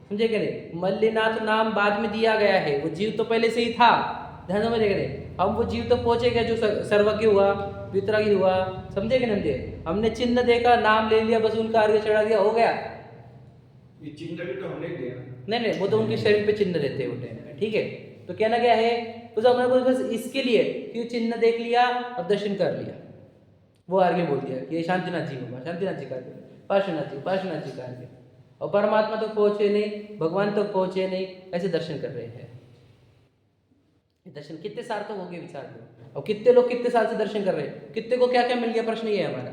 समझे कि नहीं। मल्लीनाथ नाम बाद में दिया गया है, वो जीव तो पहले से ही था, ध्यान समझे कि नहीं। हम वो जीव तो पहुंचे गए जो सर्वज्ञ हुआ, वितरागी हुआ, समझे कि नहीं समझे। हमने चिन्ह देखा, नाम ले लिया, बस उनका अर्घ्य चढ़ा दिया, हो गया। ये चिन्ह भी तो हमने दिया, नहीं, वो तो उनके शरीर पे चिन्ह रहते हैं वो टाइम में, ठीक है। तो कहना क्या है, तो हमने बस इसके लिए कि चिन्ह देख लिया और दर्शन कर लिया, वो आगे बोल दिया कि ये शांतिनाथ जी होगा, शांतिनाथ जी का आगे, पार्श्वनाथ जी का आगे, और परमात्मा तो पहुंचे नहीं, भगवान तो पहुंचे नहीं, ऐसे दर्शन कर रहे हैं। ये दर्शन कितने सार्थक हो गए, विचार करो। और कितने लोग कितने साल से दर्शन कर रहे हैं, कितने को क्या क्या मिल गया, प्रश्न ये है हमारा,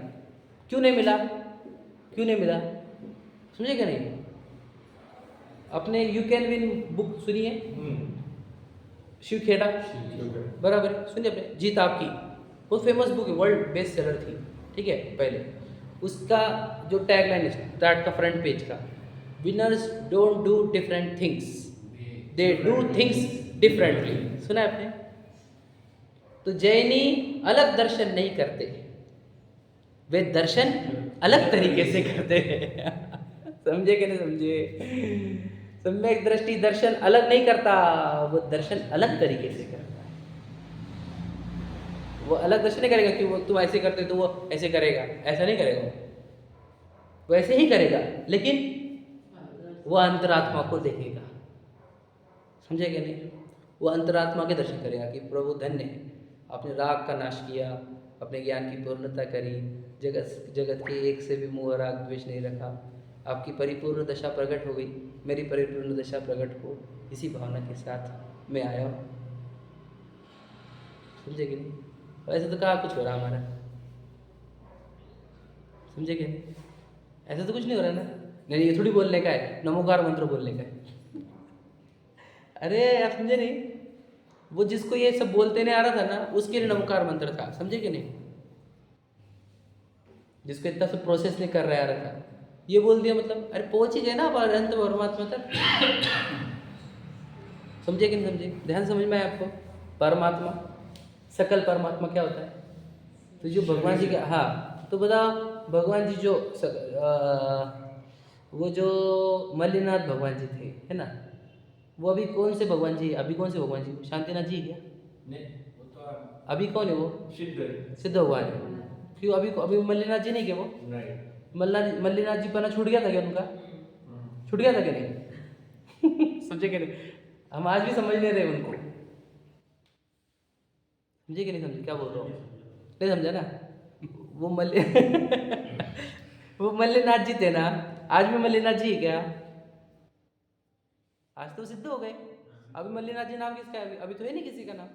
क्यों नहीं मिला, क्यों नहीं मिला, समझे क्या नहीं। अपने यू कैन विन बुक सुनिए, शिव खेड़ा, बराबर सुनिए, अपने जीत आपकी बहुत फेमस बुक है, वर्ल्ड बेस्ट सेलर थी, ठीक है। पहले उसका जो टैगलाइन है स्टार्ट का फ्रंट पेज का, winners don't do different things, they do things differently, सुना है आपने। तो जैनी अलग दर्शन नहीं करते, वे दर्शन अलग तरीके से करते हैं समझे कि नहीं समझे। सम्यक दृष्टि दर्शन अलग नहीं करता, वो दर्शन अलग तरीके से करता है। वो अलग दर्शन नहीं करेगा कि वो तुम ऐसे करते तो वो ऐसे करेगा, ऐसा नहीं करेगा, वो ऐसे ही करेगा, लेकिन वो अंतरात्मा को देखेगा, समझे कि नहीं? वो अंतरात्मा के दर्शन करेगा कि प्रभु धन्य है, आपने राग का नाश किया, अपने ज्ञान की पूर्णता करी, जगत के एक से भी मोह राग द्वेष नहीं रखा, आपकी परिपूर्ण दशा प्रकट हो गई, मेरी परिपूर्ण दशा प्रकट हो, इसी भावना के साथ मैं आया हूँ। समझे कि नहीं? ऐसे तो कहाँ कुछ हो रहा हमारा, समझे कि नहीं? ऐसा तो कुछ नहीं हो रहा ना। नहीं, ये थोड़ी बोलने का है, नमोकार मंत्र बोलने का है। अरे आप समझे नहीं? वो जिसको ये सब बोलते नहीं आ रहा था ना, उसके लिए नमोकार मंत्र था, समझे कि नहीं? जिसको इतना सब प्रोसेस नहीं कर रहा आ रहा था, ये बोल दिया मतलब अरे पहुंच ही गए ना आप अनंत परमात्मा तक। समझे कि नहीं समझे? ध्यान समझ में आया आपको? परमात्मा, सकल परमात्मा क्या होता है? तो जो भगवान जी का, हाँ तो बताओ, भगवान जी जो वो जो मल्लीनाथ भगवान जी थे, है ना, वो अभी कौन से भगवान जी? अभी कौन से भगवान जी? शांतिनाथ जी क्या? नहीं, वो तो अभी कौन है वो? सिद्ध है। सिद्ध भगवान है। क्यों अभी मल्लीनाथ जी नहीं क्या वो? नहीं। मल्लीनाथ जी पना छूट गया था क्या उनका? छूट गया था क्या नहीं? समझे कि नहीं? हम आज भी समझ नहीं रहे उनको। समझे कि नहीं समझे क्या बोल रहा हूँ? नहीं समझा ना? वो वो मल्लीनाथ जी थे ना, आज भी मल्लीनाथ जी है क्या? आज तो सिद्ध हो गए। अभी मल्लीनाथ जी नाम किसका है? अभी तो है नहीं किसी का नाम।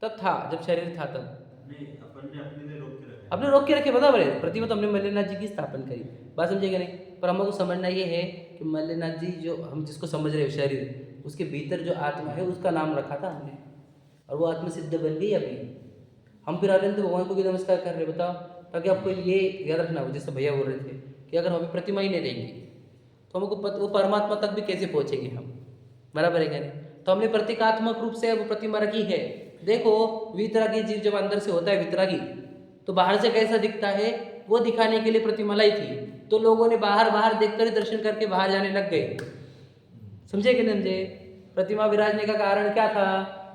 तब था, जब शरीर था तब नहीं, अपन ने अपने लिए रोक के रखा है। अपने रोक के रखे, बराबर है। प्रतिमा तो हमने मल्लीनाथ जी की स्थापना करी, बात समझे कि नहीं? पर हमको समझना ये है कि मल्लीनाथ जी जो हम जिसको समझ रहे हो शरीर, उसके भीतर जो आत्मा है उसका नाम रखा था हमने, और वो आत्मा सिद्ध बन गई अभी। हम फिर अनंत भगवान को भी नमस्कार कर रहे, बताओ, ताकि आपको ये याद रखना हो, जैसे भैया बोल रहे थे कि अगर हमें प्रतिमा ही नहीं रहेंगी तो हमको वो परमात्मा तक भी कैसे पहुँचेंगे हम, बराबर है क्या नहीं? तो हमने प्रतीकात्मक रूप से वो प्रतिमा रखी है। देखो, वितरागी जीव जब अंदर से होता है वितरागी, तो बाहर से कैसा दिखता है वो दिखाने के लिए प्रतिमा लाई थी। तो लोगों ने बाहर देखकर दर्शन करके बाहर जाने लग गए। समझे कि नहीं समझे? प्रतिमा विराजने का कारण क्या था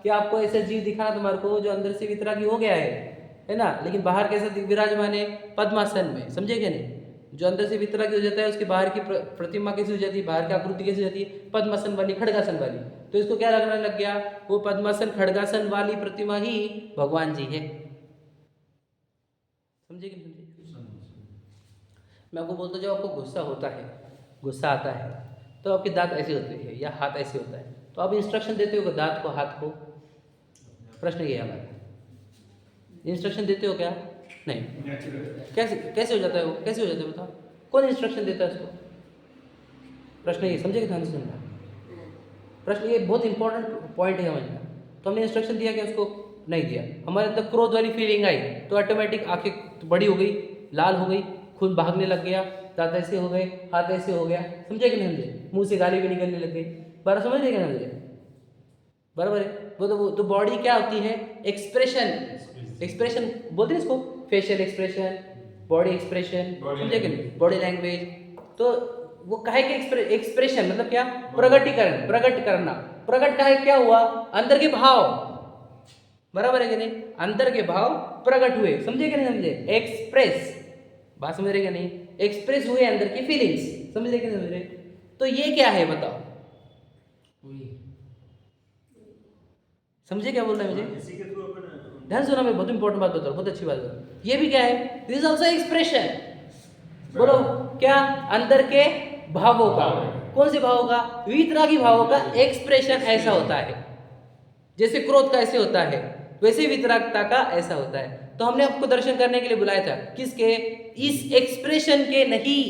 कि आपको ऐसा जीव दिखाना तुम्हारे को जो अंदर से वितरागी हो गया है ना, लेकिन बाहर कैसा विराजमान है? पद्मासन में। समझे कि नहीं? जो अंदर से वितरागी हो जाता है उसकी बाहर की प्रतिमा कैसी हो जाती है, बाहर की आकृति कैसी हो जाती है? पद्मासन वाली, खड़गासन वाली। तो इसको क्या लगने लग गया? वो पद्मासन खड़गासन वाली प्रतिमा ही भगवान जी है। समझे कि नहीं समझे? मैं आपको बोलता हूँ, जब आपको गुस्सा होता है, गुस्सा आता है, तो आपके दांत ऐसे होते हैं या हाथ ऐसे होता है, तो आप इंस्ट्रक्शन देते हो दांत को, हाथ को? प्रश्न ये है हमारा, इंस्ट्रक्शन देते हो क्या? नहीं। कैसे हो जाता है वो? कैसे हो जाता है बताओ? कौन इंस्ट्रक्शन देता है उसको? प्रश्न ये, समझे कि ध्यान से सुनना प्रश्न, ये बहुत इंपॉर्टेंट पॉइंट है समझना। तो हमने इंस्ट्रक्शन दिया क्या उसको? नहीं दिया। हमारे अंदर क्रोध वाली फीलिंग आई तो ऑटोमेटिक आंखें बड़ी हो गई, लाल हो गई, खून भागने लग गया, दांत ऐसे हो गए, हाथ ऐसे हो गया। समझे कि नहीं समझे? मुंह से गाली भी निकलने लग गई। बारह समझ रहे क्या समझे? बराबर है। वो तो बॉडी क्या होती है? एक्सप्रेशन बोलते हैं इसको, फेशियल एक्सप्रेशन, बॉडी एक्सप्रेशन, समझे कि नहीं? Body language. तो वो काहे के एक्सप्रेशन मतलब क्या? प्रगटीकरण, प्रकट करना। प्रकट काहे क्या हुआ? अंदर के भाव, बराबर है कि नहीं? अंदर के भाव प्रकट हुए। समझे कि नहीं समझे? एक्सप्रेस, बात समझ रहे कि नहीं? एक्सप्रेस हुए अंदर की फीलिंग्स। समझ रहे कि नहीं समझ रहे? तो ये क्या है बताओ? समझे क्या बोल रहे हैं मुझे? इसी के थ्रू अपन ध्यान सुना, मैं बहुत इंपॉर्टेंट बात बता रहा हूँ, बहुत अच्छी बात बता रहा हूँ। ये भी क्या है? This is also expression. बोलो क्या? अंदर के भावों का। कौन से भावों का? वितरागी भावों का एक्सप्रेशन ऐसा होता है। जैसे क्रोध का ऐसे होता है, वैसे वितरागता का ऐसा होता है। तो हमने आपको दर्शन करने के लिए बुलाया था, किसके? इस एक्सप्रेशन के नहीं,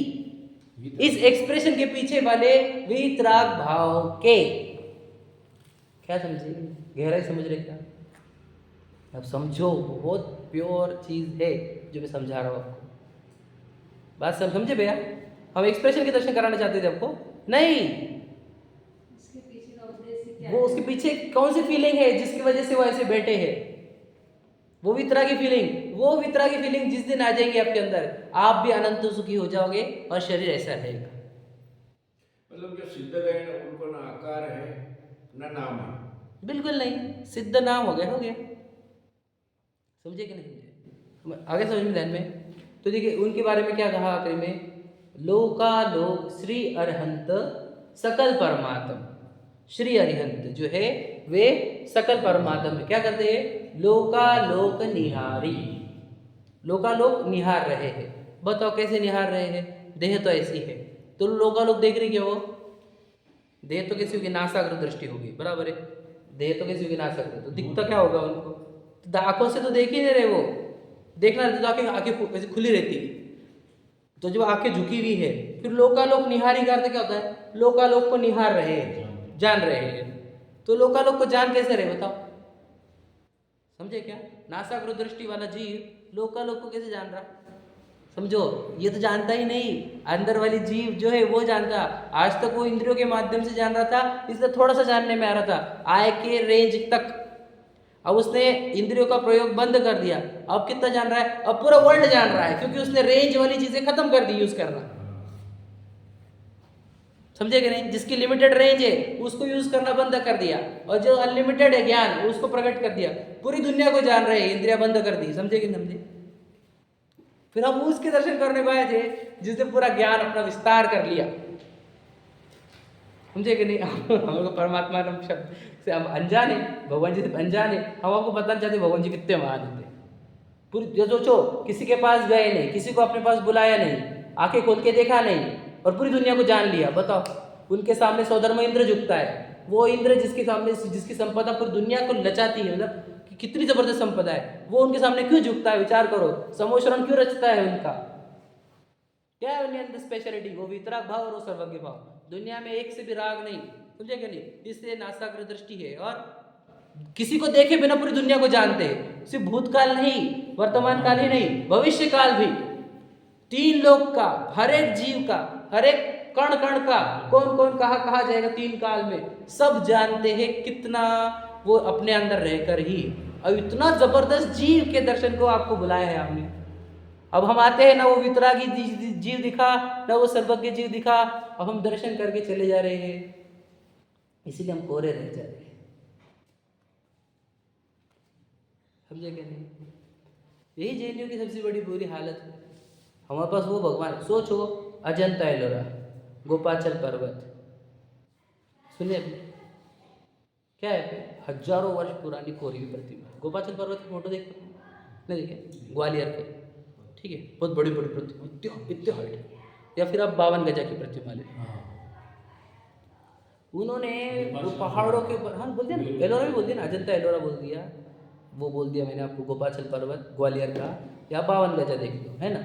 इस एक्सप्रेशन के पीछे वाले वितराग भाव के। क्या समझे? गहराई समझ रहे क्या? अब समझो, बहुत प्योर चीज है जो मैं समझा रहा हूँ आपको। बात समझे भैया? हम एक्सप्रेशन के दर्शन कराना चाहते थे आपको? नहीं, उसके पीछे का उद्देश्य क्या वो है? उसके पीछे कौन सी फीलिंग है जिसकी वजह से वो ऐसे बैठे हैं? वो वितरागी फीलिंग, वो वितरागी फीलिंग जिस दिन आ जाएंगी आपके अंदर, आप भी अनंत सुखी हो जाओगे और शरीर ऐसा रहेगा। मतलब जो सिद्ध गए ना, उनको ना आकार है ना नाम है। बिल्कुल नहीं, सिद्ध नाम हो गया। समझे कि नहीं समझे? आगे समझ में, ध्यान में। तो देखिए उनके बारे में क्या कहा आखिरी में? लोकालोक श्री अरहंत सकल परमात्म श्री अरिहंत जो है वे सकल परमात्मा में क्या करते हैं? लोकालोक निहारी, लोकालोक निहार रहे हैं। बताओ कैसे निहार रहे हैं? देह तो ऐसी है, तो लोकालोक देख रही क्या? वो देह तो कैसी होगी? नासाग्र दृष्टि होगी, बराबर है। देह तो कैसी होगी? नासाग्र, तो दिखता क्या होगा उनको? तो आंखों से तो देख ही नहीं रहे वो, देखना रहता तो आंखें ऐसे खुली रहती है, तो जब आंखें झुकी हुई है फिर लोकालोक निहारी का अर्थ क्या होता है? लोकालोक को निहार रहे हैं, जान रहे हैं। तो लोकालोक को जान कैसे रहे बताओ? समझे क्या? नासाग्र दृष्टि वाला जीव लोकालोक को कैसे जान रहा? समझो, ये तो जानता ही नहीं, अंदर वाली जीव जो है वो जानता। आज तक वो इंद्रियों के माध्यम से जान रहा था, इसलिए थोड़ा सा जानने में आ रहा था, आय के रेंज तक। अब उसने इंद्रियों का प्रयोग बंद कर दिया, अब कितना जान रहा है? अब पूरा वर्ल्ड जान रहा है, क्योंकि उसने रेंज वाली चीजें खत्म कर दी यूज करना। समझे कि नहीं? जिसकी लिमिटेड रेंज है उसको यूज करना बंद कर दिया, और जो अनलिमिटेड है ज्ञान उसको प्रकट कर दिया। पूरी दुनिया को जान रहे हैं, इंद्रिया बंद कर दी। समझे कि नहीं समझे? फिर हम उसके दर्शन करने को आए थे जिसने पूरा ज्ञान अपना विस्तार कर लिया। समझे कि नहीं? हम लोग परमात्मा नाम शब्द से हम अनजान है, भगवान जी से अनजान है। हम आपको बताना चाहते भगवान जी कितने महान होते। पूरी जो सोचो, किसी के पास गए नहीं, किसी को अपने पास बुलाया नहीं, आंखें खोल के देखा नहीं, और पूरी दुनिया को जान लिया। बताओ, उनके सामने सौधर्म इंद्र झुकता है। वो इंद्र जिसके सामने, जिसकी संपदा पूरी दुनिया को लचाती है, मतलब कि कितनी जबरदस्त संपदा है, वो उनके सामने क्यों झुकता है? विचार करो, समोशरण क्यों रचता है उनका? क्या है उनके अंदर स्पेशलिटी? वो वितराग भाव और वो सर्वज्ञ भाव। दुनिया में एक से भी राग नहीं। समझे क्या नहीं? इसलिए नासाग्र दृष्टि है, और किसी को देखे बिना पूरी दुनिया को जानते हैं। सिर्फ भूतकाल नहीं, वर्तमान काल ही नहीं, भविष्य काल भी। तीन लोक का, हर एक जीव का, हर एक कण कण का, कौन कौन कहाँ जाएगा तीन काल में, सब जानते हैं। कितना वो अपने अंदर रहकर ही। अब इतना जबरदस्त जीव के दर्शन को आपको बुलाया है हमने। अब हम आते हैं ना, वो वितरागी जीव दिखा, ना वो सर्वज्ञ जीव दिखा, अब हम दर्शन करके चले जा रहे हैं, इसीलिए हम कोरे रह जा रहे हैं। समझे क्या नहीं? यही जैनियों की सबसे बड़ी बुरी हालत है। हमारे पास वो भगवान, सोचो, अजंता एलोरा, गोपाचल पर्वत, सुनिए क्या है? हजारों वर्ष पुरानी कोरी हुई प्रतिमा। गोपाचल पर्वत की फोटो देखते नहीं? देखे? ग्वालियर के, ठीक है, बहुत बड़ी बड़ी प्रतिमा, इतने हाइट। या फिर आप 52 गजा की प्रतिमा ले, उन्होंने वो पहाड़ों के ऊपर, हाँ बोल दिया ना, एलोरा भी बोल दिया ना, अजंता एलोरा बोल दिया, वो बोल दिया मैंने आपको, गोपाचल पर्वत ग्वालियर का, या 52 गजा देख लो, है ना।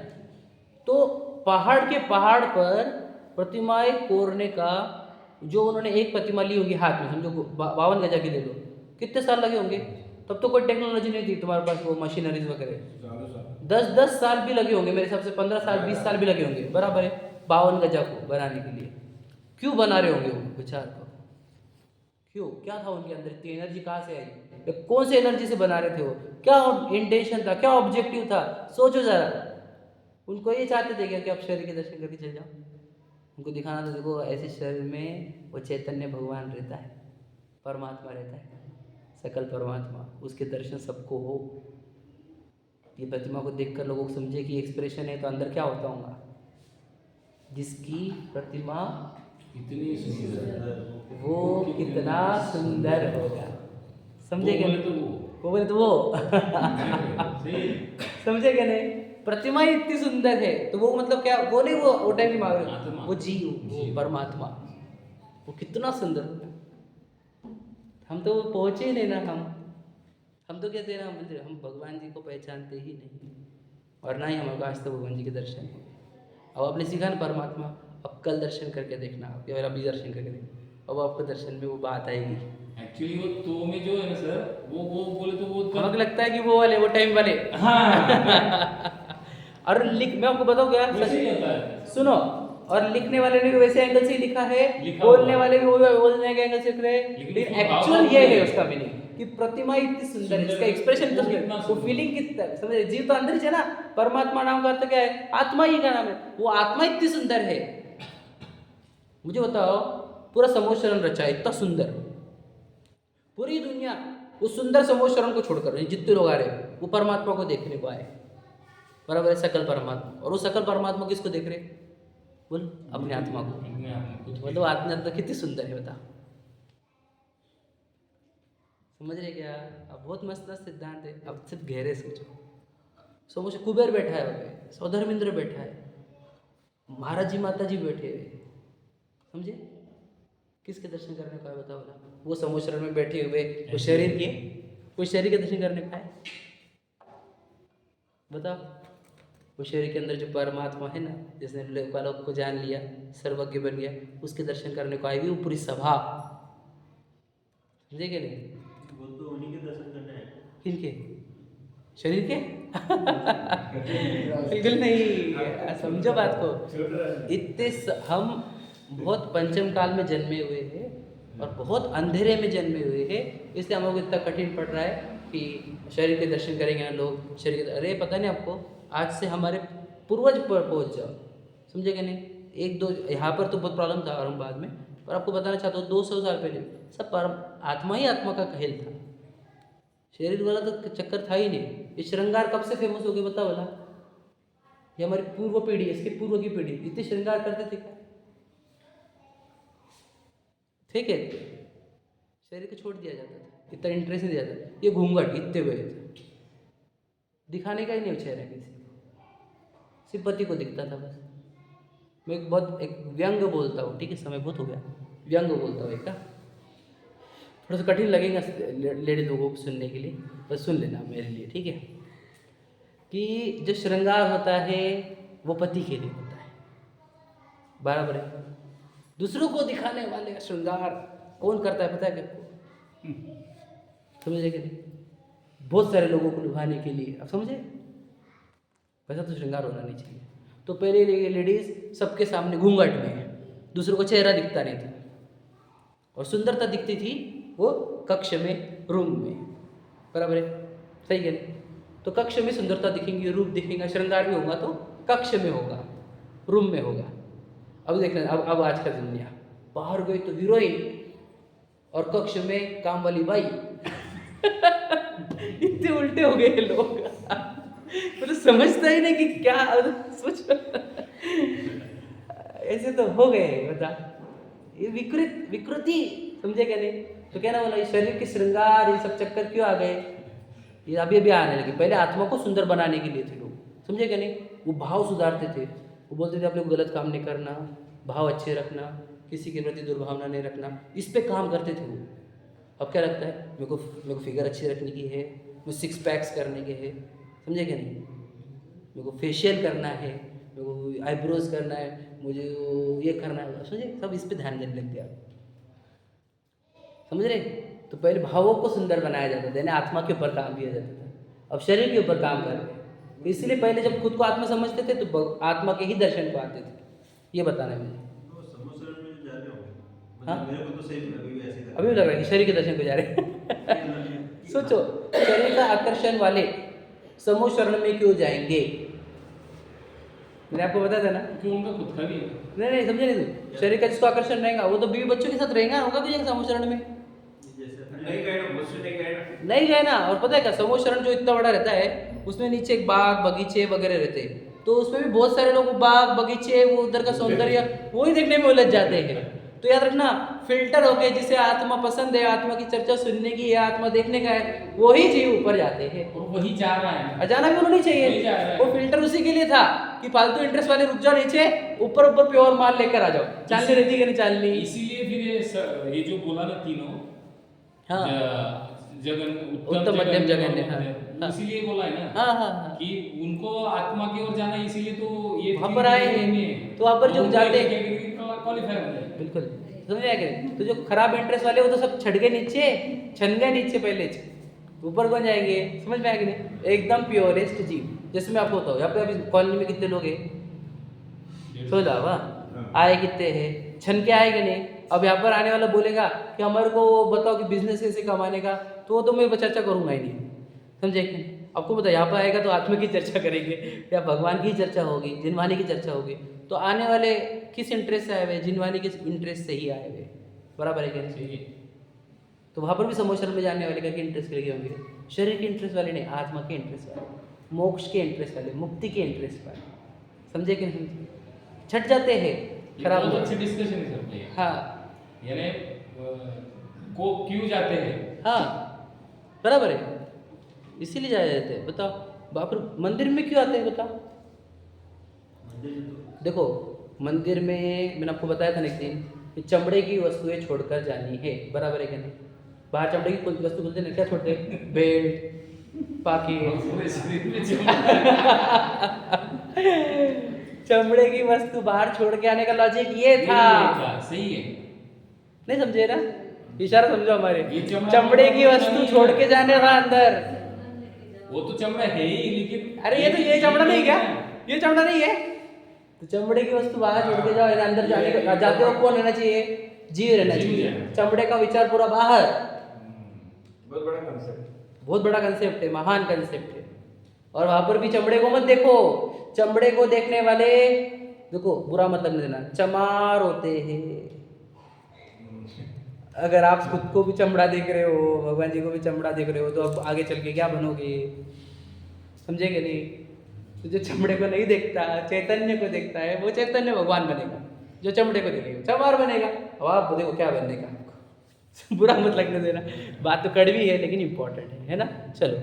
तो पहाड़ के पहाड़ पर प्रतिमाएं कोरने का, जो उन्होंने एक प्रतिमा ली होगी हाथ में, समझो 52 गजा की ले लो, कितने साल लगे होंगे? तब तो कोई टेक्नोलॉजी नहीं थी तुम्हारे पास, वो मशीनरीज वगैरह। 10 साल भी लगे होंगे मेरे हिसाब से, 15 साल 20 साल भी लगे होंगे, बराबर है, 52 गजा को बनाने के लिए। क्यों बना रहे होंगे वो? विचार करो, क्यों? क्या था उनके अंदर? इतनी एनर्जी कहाँ से आई? कौन से एनर्जी से बना रहे थे वो? क्या इंटेंशन था? क्या ऑब्जेक्टिव था? सोचो जरा। उनको ये चाहते थे क्या कि आप शरीर के दर्शन करके चले जाओ? उनको दिखाना था, देखो ऐसे शरीर में वो चैतन्य भगवान रहता है, परमात्मा रहता है, सकल परमात्मा, उसके दर्शन सबको हो। ये प्रतिमा को देखकर लोगों को समझे कि एक्सप्रेशन है, तो अंदर क्या होता होगा? जिसकी प्रतिमा इतनी सुंदर, वो कितना सुंदर होगा। समझे क्या? वो बोले तो वो समझे क्या नहीं? प्रतिमा ही इतनी सुंदर है, तो वो मतलब क्या? वो नहीं, वो टाइम की मांग रहे, वो जीव, वो परमात्मा, वो कितना सुंदर होगा। हम तो पहुंचे ही नहीं ना। हम तो कहते हैं ना, हम भगवान जी को पहचानते ही नहीं, और ना ही हमारे आज तो भगवान जी के दर्शन हुए। अब आपने सीखा ना परमात्मा, अब कल दर्शन करके देखना, या फिर अभी दर्शन करके देखना, अब आपको दर्शन में वो बात आएगी। एक्चुअली वो तो में जो है ना सर, वो बोले तो वो हमको लगता है कि वो वाले, वो टाइम वाले। हाँ और मैं आपको बताऊँ क्या, वैसे ही होता है। सुनो, और लिखने वाले ने भी वैसे एंगल से ही लिखा है, लिखा बोलने हुआ। वाले भी वो बोलने के एंगल से लिख रहे हैं, लेकिन लेकिन उसमें एक्चुअल भाव ये है। है उसका मीनिंग कि प्रतिमा इतनी सुंदर है, इसका एक्सप्रेशन तो कितना वो सुंदर। फीलिंग कितना, समझे? जीव तो अंदर ही है ना। परमात्मा नाम का अर्थ क्या है? आत्मा ही का नाम है। वो आत्मा इतनी सुंदर है, मुझे बताओ, पूरा समोशरण रचा है, इतना सुंदर, पूरी दुनिया उस सुंदर समोशरण को छोड़कर जितने लोग आ रहे वो परमात्मा को देखने को आए, बराबर है, सकल परमात्मा। और वो सकल परमात्मा किसको देख रहे? बोल, अपने आत्मा को। मतलब आत्मा तो कितनी सुंदर है, बता। समझ रहे क्या? अब बहुत मस्त मस्त सिद्धांत है, अब सिर्फ गहरे सोचो। समोसे कुबेर बैठा है वहाँ पे, सौधर्मेंद्र बैठा है, महाराज जी माता जी बैठे हुए, समझे? किसके दर्शन करने को है बताओ ना? वो समोसरण में बैठे हुए, वो शरीर के, कोई शरीर के दर्शन करने का है? बताओ। वो शरीर के अंदर जो परमात्मा है ना, जिसने लोक को जान लिया, सर्वज्ञ बन गया, उसके दर्शन करने को आई हुई वो पूरी सभा, समझे क्या नहीं? वो तो उन्हीं के दर्शन करने हैं। किनके? शरीर के? बिल्कुल नहीं, समझो बात को। हम बहुत पंचम काल में जन्मे हुए हैं और बहुत अंधेरे में जन्मे हुए हैं, इसलिए हमको इतना कठिन पड़ रहा है कि शरीर के दर्शन करेंगे ना लोग, शरीर के, अरे पता नहीं आपको, आज से हमारे पूर्वज पर पहुँच जाओ, समझेगा नहीं? एक दो यहाँ पर तो बहुत प्रॉब्लम था औरंगाबाद में, पर आपको बताना चाहता हूँ 200 साल पहले सब परम आत्मा ही आत्मा का खेल था, शरीर वाला तो चक्कर था ही नहीं। ये श्रृंगार कब से फेमस हो गए बताओ वाला? ये हमारी पूर्व पीढ़ी, इसके पूर्व की पीढ़ी इतने श्रृंगार करते थे क्या? ठीक है, शरीर को छोड़ दिया जाता था, इतना इंटरेस्ट नहीं दिया जाता। ये घूंघट इतने बड़े थे, दिखाने का ही नहीं चेहरा किसी को, सिर्फ पति को दिखता था बस। मैं एक व्यंग बोलता हूँ, ठीक है, समय बहुत हो गया, व्यंग बोलता हूँ एक, थोड़ा सा कठिन लगेगा लेडी लोगों को सुनने के लिए, बस सुन लेना मेरे लिए, ठीक है? कि जो श्रृंगार होता है वो पति के लिए होता है, बराबर है। दूसरों को दिखाने वाले का श्रृंगार कौन करता है पता है क्या? समझे कि नहीं? बहुत सारे लोगों को लुभाने के लिए, अब समझे? वैसा तो श्रृंगार होना नहीं चाहिए। तो पहले लेडीज सबके सामने घूंघट में, दूसरों को चेहरा दिखता नहीं था, और सुंदरता दिखती थी वो कक्ष में, रूम में, बराबर है, सही है? तो कक्ष में सुंदरता दिखेंगी, रूप दिखेगा, श्रृंगार भी होगा तो कक्ष में होगा, रूम में होगा। अब देखना, अब आज का दुनिया, बाहर गई तो हीरोइन और कक्ष में काम वाली बाई इतने उल्टे हो गए लोग मतलब समझता ही नहीं कि क्या सोच ऐसे तो हो गए, बता, ये विकृति, समझे क्या नहीं? तो क्या ना बोला, ये शरीर के श्रृंगार, ये सब चक्कर क्यों आ गए? ये अभी अभी आने लगे। पहले आत्मा को सुंदर बनाने के लिए थे लोग, समझे क्या नहीं? वो भाव सुधारते थे, वो बोलते थे आप लोग गलत काम नहीं करना, भाव अच्छे रखना, किसी के प्रति दुर्भावना नहीं रखना, इस पे काम करते थे वो। अब क्या लगता है, मेरे को फिगर अच्छी रखने की है, मुझे 6 पैक्स करने के हैं, समझे क्या नहीं? मेरे को फेशियल करना है, मेरे को आईब्रोज करना है, मुझे ये करना है, समझे? सब इस पे ध्यान देने लग गया, समझ रहे? तो पहले भावों को सुंदर बनाया जाता था, यानी आत्मा के ऊपर काम किया जाता था, अब शरीर के ऊपर काम कर रहे हैं। इसलिए पहले जब खुद को आत्मा समझते थे तो आत्मा के ही दर्शन को आते थे। ये बताना है मुझे। हाँ, मेरे को तो सही लगा, अभी ऐसे अभी भी लग रहा है कि शरीर के दर्शन को जा रहे हैं सोचो, शरीर का आकर्षण वाले समूह शरण में क्यों जाएंगे? मैंने आपको बताया था ना क्योंकि उनका खुद का भी है। नहीं समझे नहीं तुम? शरीर का जिसको आकर्षण रहेगा वो तो बीवी बच्चों के साथ रहेगा, होगा भी जाएगा समूह शरण में? नहीं गए ना, मुझसे नहीं गए ना, नहीं गए ना। और पता है क्या, समूह शरण जो इतना बड़ा रहता है उसमें नीचे एक बाग बगीचे वगैरह रहते हैं, तो उसमें भी बहुत सारे लोग बाग बगीचे, वो उधर का सौंदर्य वही देखने में उलझ जाते हैं। तो याद रखना, फिल्टर होके जिसे आत्मा पसंद है, आत्मा की चर्चा सुनने की है, आत्मा देखने का है, वही जीव ऊपर जाते हैं। और वही जा रहा है, जाना भी उन्होंने वही जा चाहिए, रहा है। वो फिल्टर उसी के लिए था कि फालतू इंटरेस्ट वाले रुक जाओ नीचे, ऊपर ऊपर प्योर माल लेकर आ जाओ, चालनी रहती है नहीं चालनी। इसीलिए फिर ये जो बोला ना तीनों, हाँ, जगन उत्तम मध्यम जगन है, हाँ, इसीलिए बोला है ना, हाँ, कि उनको आत्मा की ओर जाना, इसीलिए तो ये वहाँ पर आए हैं, तो वहाँ पर जो जाते हैं क्वालिफाई होते हैं। बिल्कुल, समझ में आया? तो जो खराब इंटरेस्ट वाले वो तो सब छट गए नीचे, छन गए नीचे, पहले ऊपर कौन जाएंगे? समझ में आया कि नहीं? एकदम प्योरेस्ट जीव, जैसे मैं आपको बताऊँ, यहाँ पे अभी कॉलोनी में कितने लोग हैं? 16, वाह, आए कितने हैं? छन के आएंगे नहीं। अब यहाँ पर आने वाला बोलेगा कि हमारे को बताओ कि बिजनेस कैसे कमाने का, तो मैं चर्चा करूँगा ही नहीं, समझे? आपको पता, यहाँ पर आएगा तो आत्मा की चर्चा करेंगे या भगवान की चर्चा होगी, जिनवानी की चर्चा होगी। तो आने वाले किस इंटरेस्ट से आए हुए? जिनवानी के इंटरेस्ट से ही आए हुए, बराबर है क्या नहीं? तो वहाँ पर भी समूह शरण में जाने वाले का इंटरेस्ट लगे होंगे, शरीर के इंटरेस्ट वाले नहीं, आत्मा के इंटरेस्ट वाले, मोक्ष के इंटरेस्ट वाले, मुक्ति के इंटरेस्ट वाले, समझे कि नहीं? छट जाते हैं, खराब बहुत हो। अच्छी डिस्कशन है सर, हाँ, यानी को क्यों जाते हैं, हाँ, बराबर है, इसीलिए जाया जाते हैं। बताओ बाप रे, मंदिर में क्यों आते हैं बताओ? मंदिर में तो देखो मंदिर में मैंने आपको बताया था ना एक दिन कि चमड़े की वस्तुएं छोड़कर जानी है, बराबर है क्या नहीं? बाहर चमड़े की कोई वस्तु बोलते हैं क्या छोड़ते हैं? बेल्ट, पाकिट, पूरे शरीर में चमड़ा चमड़े की वस्तु बाहर छोड़ के आने का लॉजिक ये था। सही है। नहीं समझे ना? इशारा समझो हमारे, ये चमड़े की वस्तु छोड़ के जाने का अंदर। वो तो चमड़ा है ही, लेकिन अरे ये तो ये चमड़ा नहीं क्या? ये चमड़ा नहीं है तो चमड़े की वस्तु बाहर छोड़ के जाओ, इधर अंदर जाने का जाते हो कौन रहना चाहिए? जीव रहना जीव चाहिए। रहना। चमड़े का विचार पूरा बाहर। बहुत बड़ा कंसेप्ट। बहुत बड़ा कंसेप्ट है, महान कंसेप्ट है। और वहां पर भी चमड़े को मत देखो, चमड़े को देखने वाले देखो बुरा मतलब नहीं देना, चमार होते हैं। अगर आप खुद को भी चमड़ा देख रहे हो, भगवान जी को भी चमड़ा देख रहे हो, तो अब आगे चल के क्या बनोगे? समझेंगे नहीं? तो जो चमड़े को नहीं देखता, चैतन्य को देखता है, वो चैतन्य भगवान बनेगा। जो चमड़े को देखेगा चमार बनेगा। अब आप देखो क्या बनने का आपको। बुरा मत लगने देना, बात तो कड़वी है लेकिन इम्पोर्टेंट है ना? चलो।